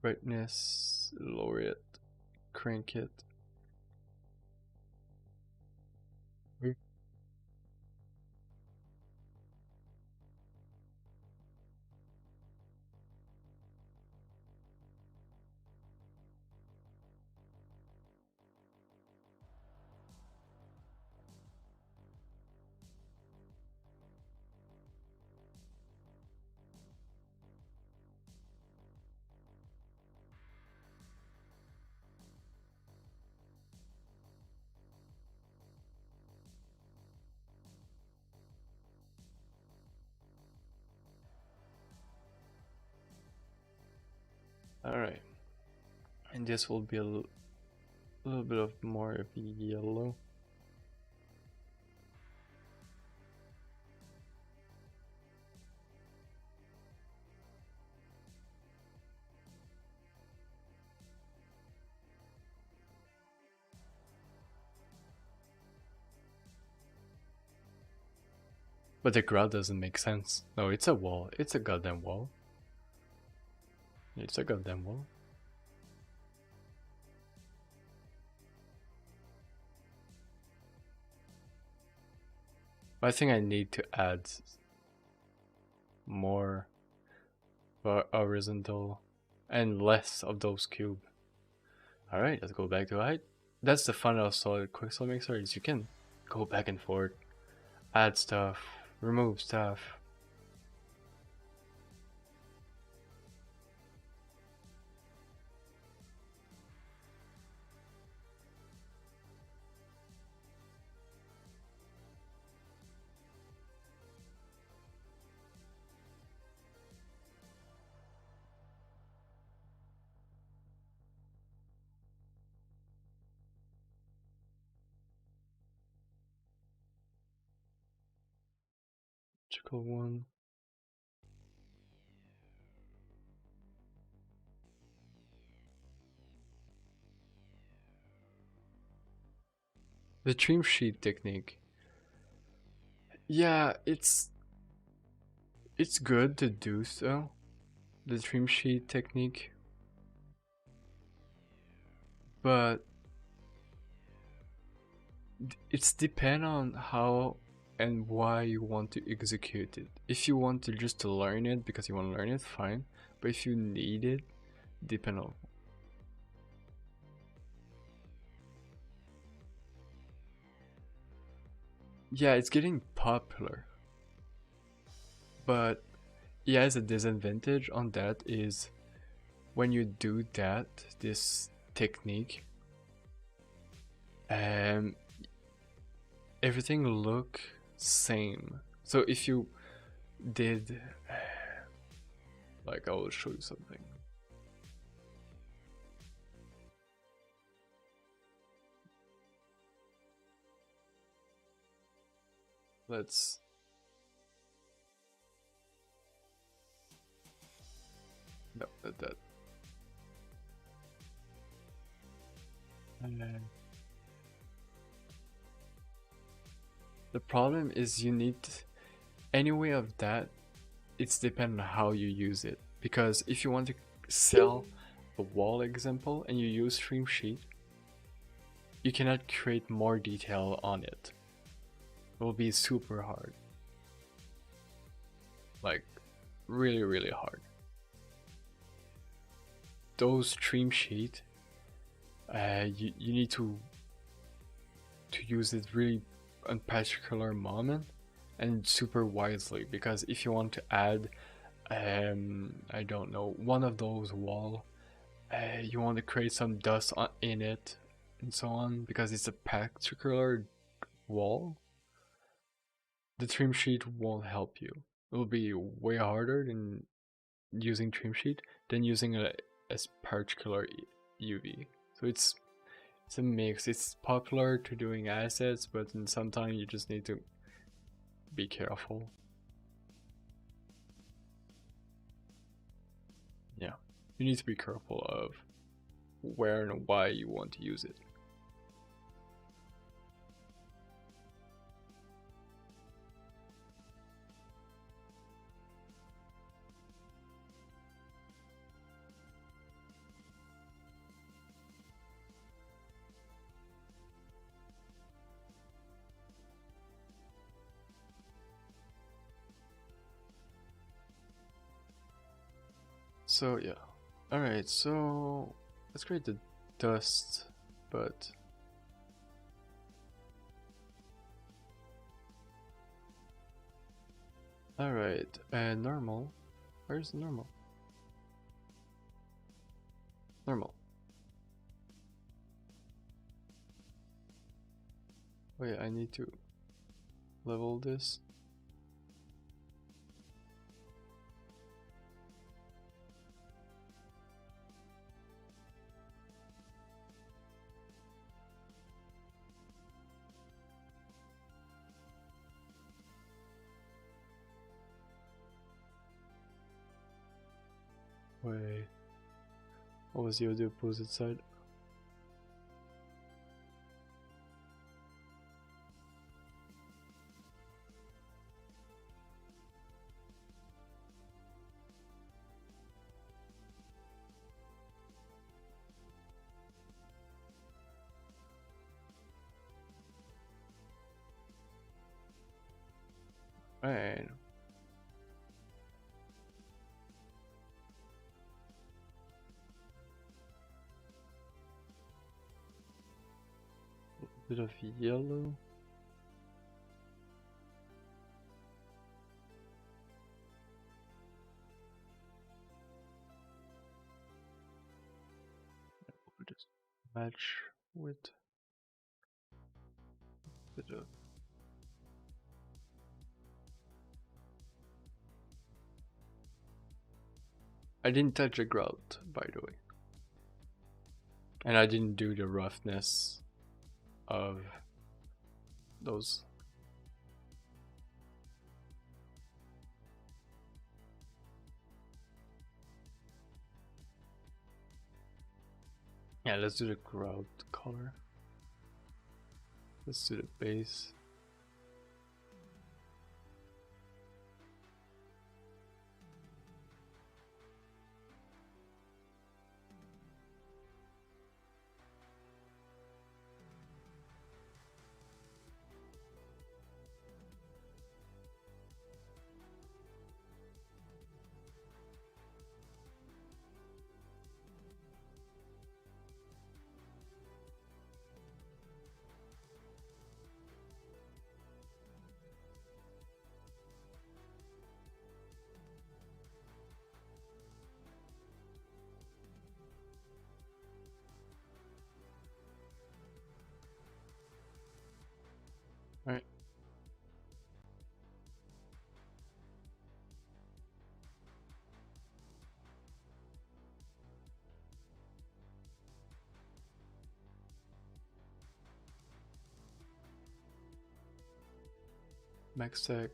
Brightness, lower it, crank it. Alright, and this will be a little bit of more of yellow. But the ground doesn't make sense. No, it's a wall. It's a goddamn wall. It's a goddamn wall. I think I need to add more horizontal and less of those cube. Alright, let's go back to height. That's the fun of Solid Quixel Mixer, is you can go back and forth, add stuff, remove stuff. Magical one. The trim sheet technique. Yeah, it's good to do so. The trim sheet technique. But it's depend on how and why you want to execute it. If you want to just to learn it because you want to learn it, fine. But if you need it, depend on. yeah, it's getting popular, but it has a disadvantage on that is when you do that, this technique, um, everything look same. So if you did, like, I will show you something. Let's no, not that. The problem is you need any way of that. It's dependent on how you use it, because if you want to sell a wall example and you use Streamsheet, you cannot create more detail on it. It will be super hard, like really hard. Those Streamsheet, you need to use it really on particular moment and super wisely, because if you want to add I don't know, one of those wall, you want to create some dust in it and so on, because it's a particular wall, the Streamsheet won't help you. It will be way harder than using Streamsheet than using a particular UV. So it's a mix. It's popular to doing assets, but then sometimes you just need to be careful. Yeah, you need to be careful of where and why you want to use it. So yeah, alright, so let's create the dust, but alright, and normal. Where's normal? Normal. Wait, I need to level this. Wait, what was the other opposite side? Right. A bit of yellow. We'll just match with a bit of. I didn't touch the grout, by the way. And I didn't do the roughness of those. Yeah, let's do the grout color. Let's do the base. Right. Maxtech,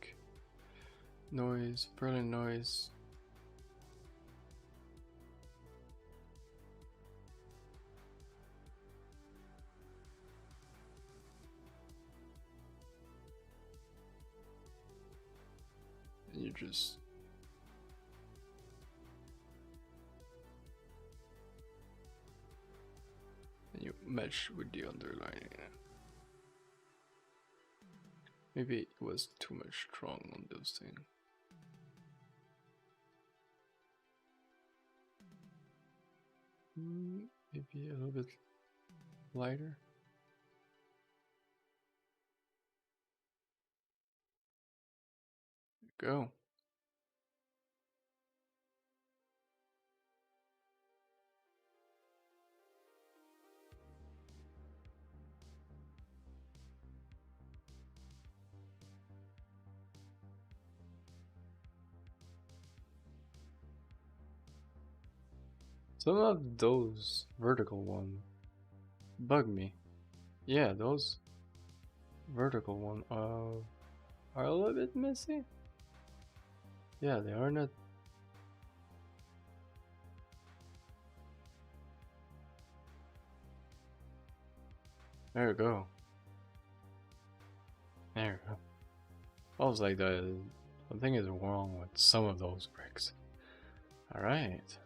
noise, Berlin noise. And you just you match with the underlining. Maybe it was too much strong on those things. Maybe a little bit lighter. Go. Some of those vertical ones bug me. Yeah, those vertical ones are a little bit messy. Yeah, they are not. There you go. There you go. I was like, something is wrong with some of those bricks. Alright.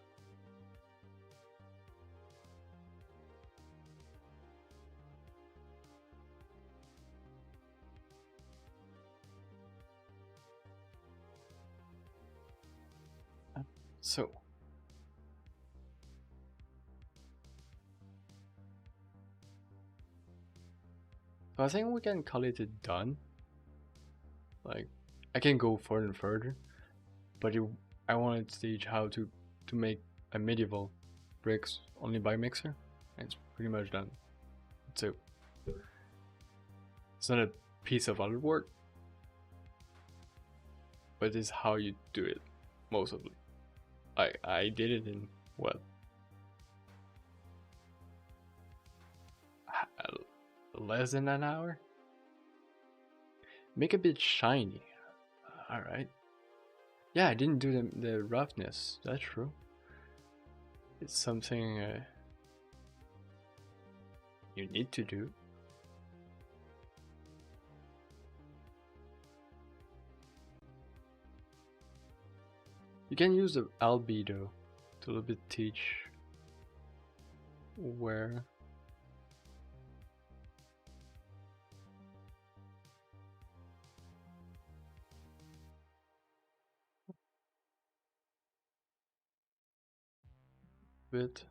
So I think we can call it done. Like, I can go further and further, but I wanted to teach how to make a medieval bricks only by mixer, and it's pretty much done. So it's not a piece of artwork, but it's how you do it, mostly. I did it in what, less than an hour. Make a bit shiny. All right. Yeah, I didn't do the roughness. That's true. It's something you need to do. You can use the albedo to a little bit teach where. Bit.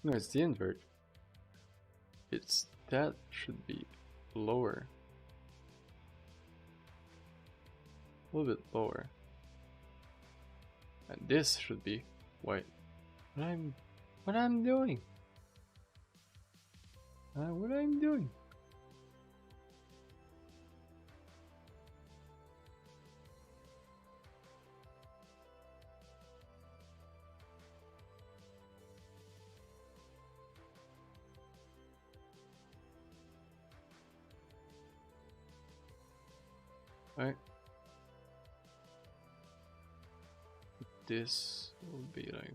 No, it's the invert. It's that should be lower. A little bit lower. And this should be white. What I'm doing? What I'm doing? Right. This will be like.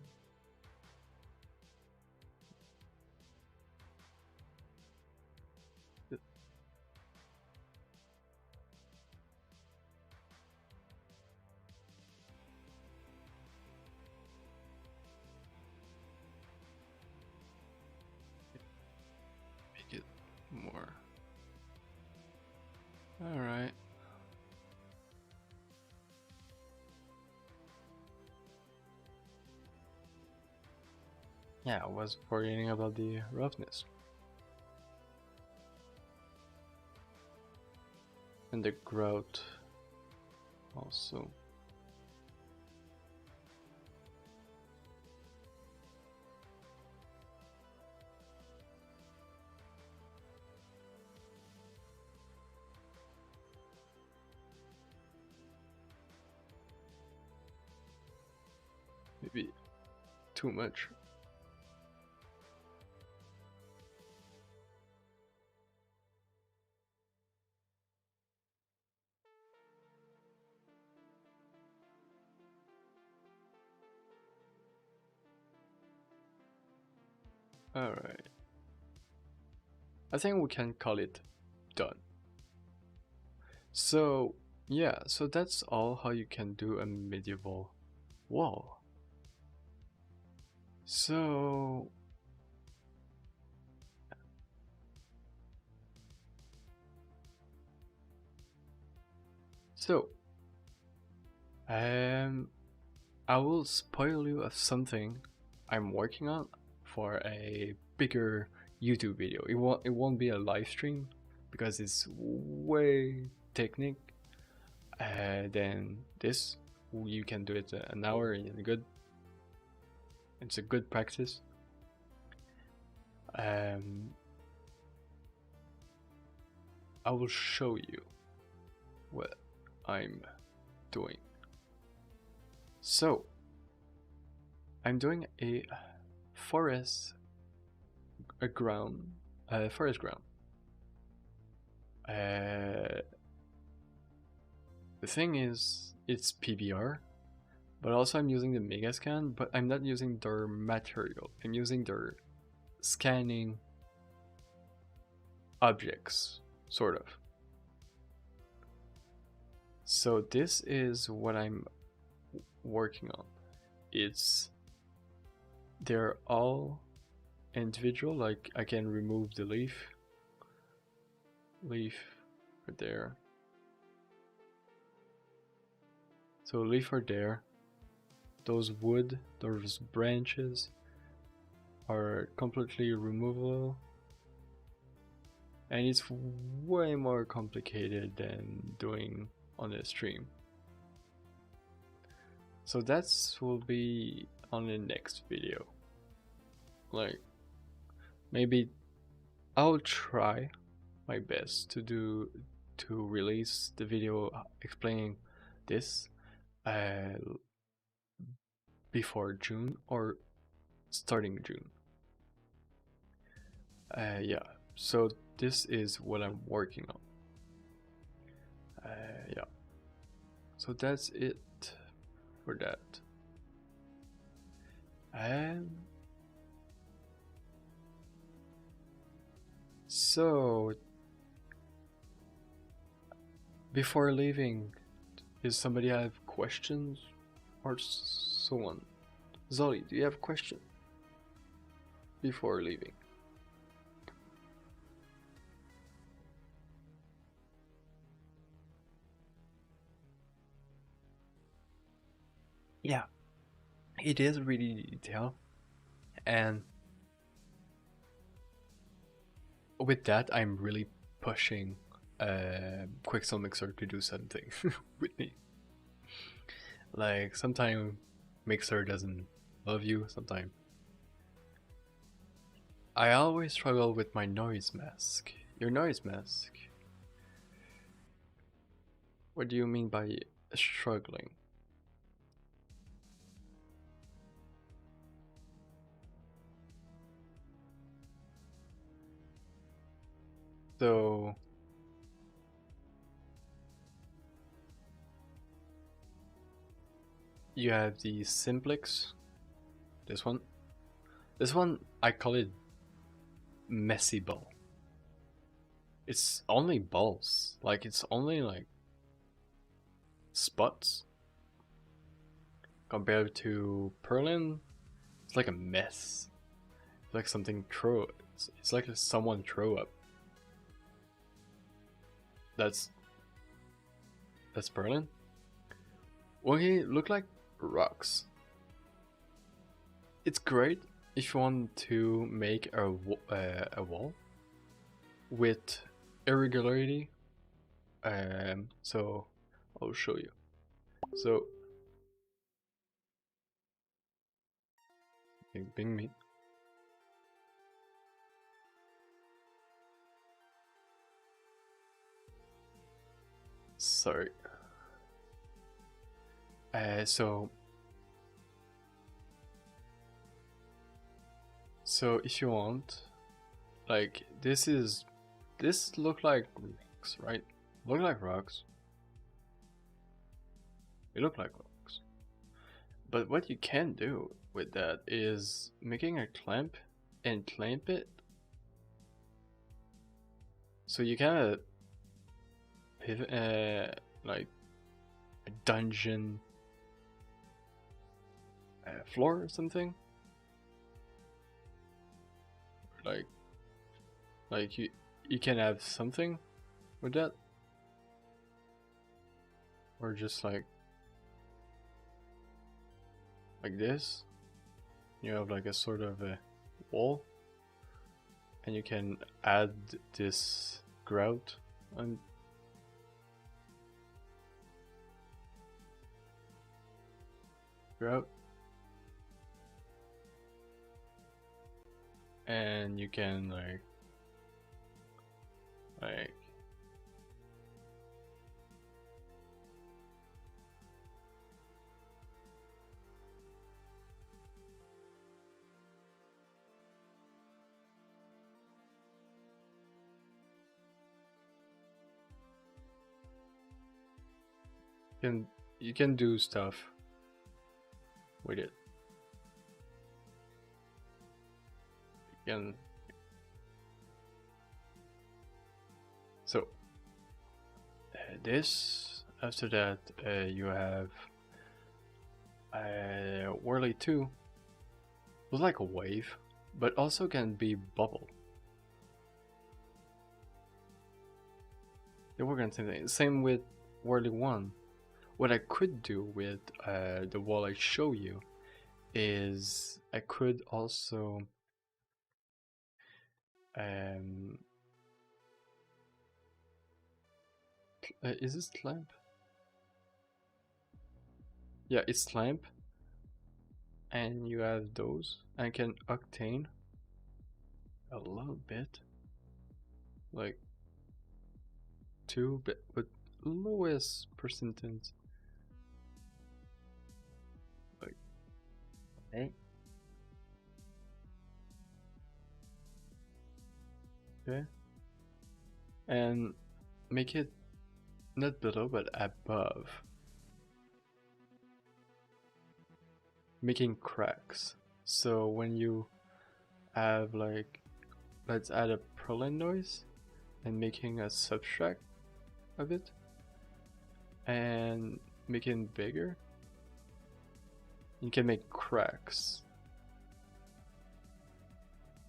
Make it more. All right. Yeah, I was worrying about the roughness. And the grout also. Maybe too much. Alright. I think we can call it done. So, yeah, so that's all how you can do a medieval wall. So, so, I will spoil you of something I'm working on for a bigger YouTube video. It won't be a live stream because it's way technique than this. You can do it an hour in a good. It's a good practice. I will show you what I'm doing. So, I'm doing a forest ground. The thing is, it's PBR, but also I'm using the Megascan, but I'm not using their material. I'm using their scanning objects, sort of. So this is what I'm working on. They're all individual, like I can remove the leaf right there. So leaf are there. Those branches are completely removable. And it's way more complicated than doing on a stream. So that will be on the next video. Like, maybe I'll try my best to release the video explaining this before June or starting June. Yeah, so this is what I'm working on. Yeah, so that's it for that. So before leaving, does somebody have questions or so on? Zolly, do you have a question before leaving? Yeah, it is really detailed, and with that, I'm really pushing Quixel Mixer to do something with me. Like, sometimes Mixer doesn't love you, sometimes. I always struggle with my noise mask. Your noise mask? What do you mean by struggling? So you have the Simplex, this one. This one, I call it messy ball. It's only balls, like it's only like spots. Compared to Perlin, it's like a mess. It's like something it's like someone throw up. That's Perlin. Well, he look like rocks. It's great if you want to make a wall with irregularity, so I'll show you. So bing me. Sorry. So if you want, like this look like rocks, right? Look like rocks. They look like rocks. But what you can do with that is making a clamp and clamp it. So you kind of pivot, like a dungeon floor or something. Like you can have something with that, or just like this. You have like a sort of a wall, and you can add this grout and grout, and you can like you can do stuff with it. You can. So this, after that, you have Whirly 2 was like a wave, but also can be bubble. They work on the same thing. Same with Whirly 1. What I could do with the wall I show you is I could also is this clamp? Yeah, it's clamp, and you have those. I can octane a little bit, like 2, but lowest percentage. Like, okay. Okay. And make it not below but above. Making cracks. So when you have like, let's add a Perlin noise and making a subtract of it and making it bigger, you can make cracks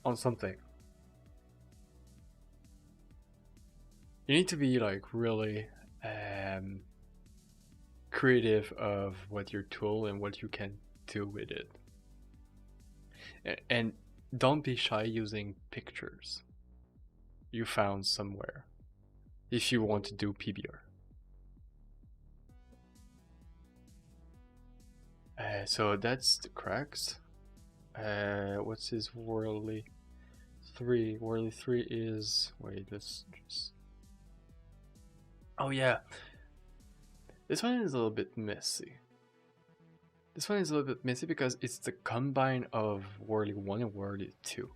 on something. You need to be like really creative of what your tool and what you can do with it. And don't be shy using pictures you found somewhere if you want to do PBR. So that's the cracks. What's his Whirly 3? Whirly 3 is, wait, let's just, oh yeah, this one is a little bit messy. This one is a little bit messy because it's the combine of Whirly 1 and Whirly 2.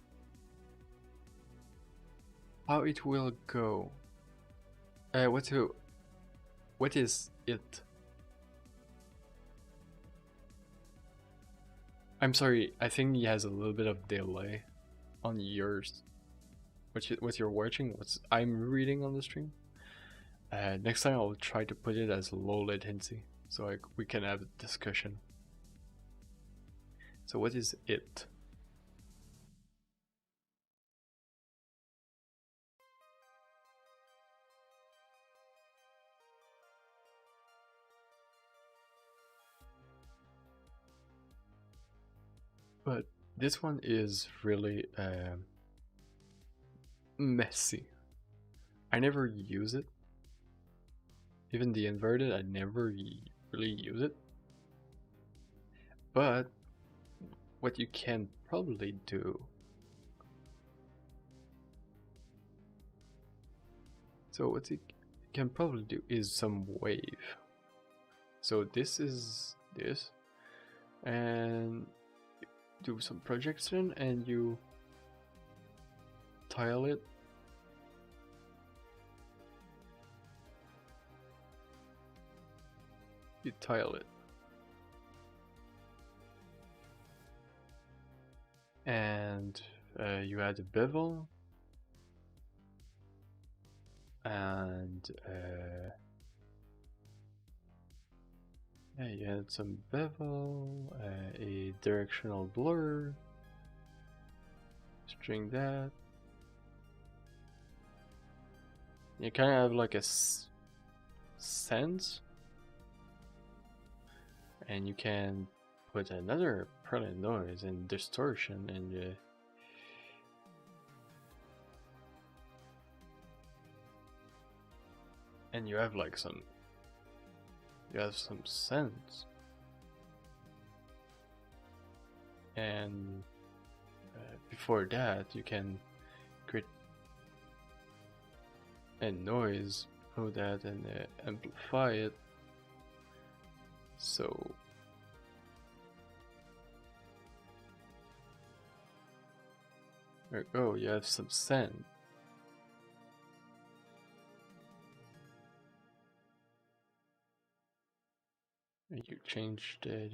How it will go? What is it? I'm sorry, I think he has a little bit of delay on yours. What you're watching, what I'm reading on the stream. Next time I'll try to put it as low latency so we can have a discussion. So what is it? But This one is really messy. I never use it. Even the inverted, I never really use it. But what you can probably do, so what you can probably do is some wave. So this is this, and do some projection, and you tile it. You tile it. And you add a bevel, and yeah, you add some bevel, a directional blur, string that. You kind of have like a sense, and you can put another permanent noise and distortion, and you have like some sense, and before that you can create a noise for that and amplify it. So there you go, you have some send. And you changed it.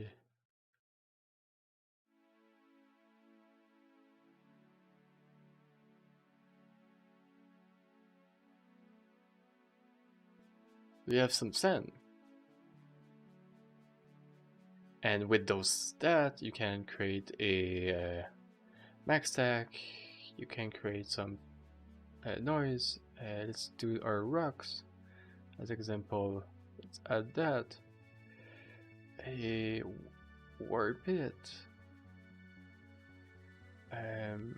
You have some send. And with those stats, you can create a max stack. You can create some noise. Let's do our rocks as example. Let's add that. A warp it. And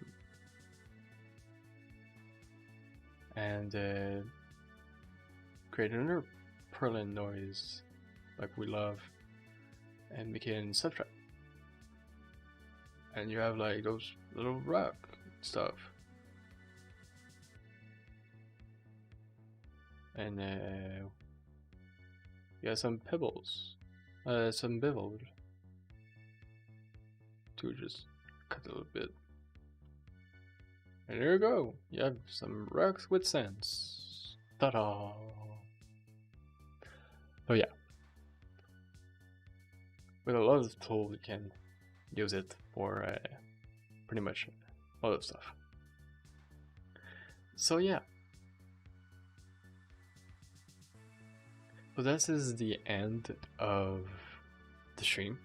create another Perlin noise like we love, and make it in Substrat. And you have like those little rock stuff. And you have some pebbles, some bevel to just cut a little bit. And there you go, you have some rocks with sense. Ta-da! So yeah, with a lot of tools you can use it for pretty much a lot of stuff. So yeah, so this is the end of the stream,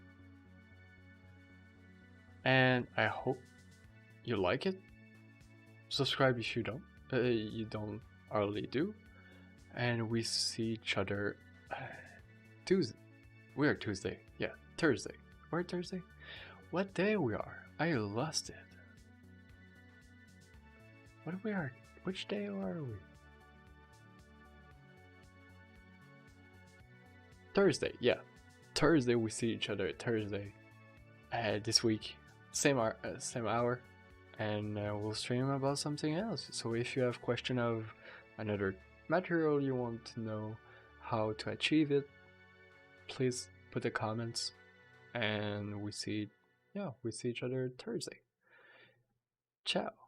and I hope you like it. Subscribe if you don't already do, and we see each other Tuesday. We are Tuesday, yeah, Thursday. We're Thursday. What day we are? I lost it. What we are? Which day are we? Thursday, yeah. Thursday we see each other. Thursday. This week, same hour, and we'll stream about something else. So if you have question of another material you want to know how to achieve it, please put the comments, and we see each other Thursday. Ciao.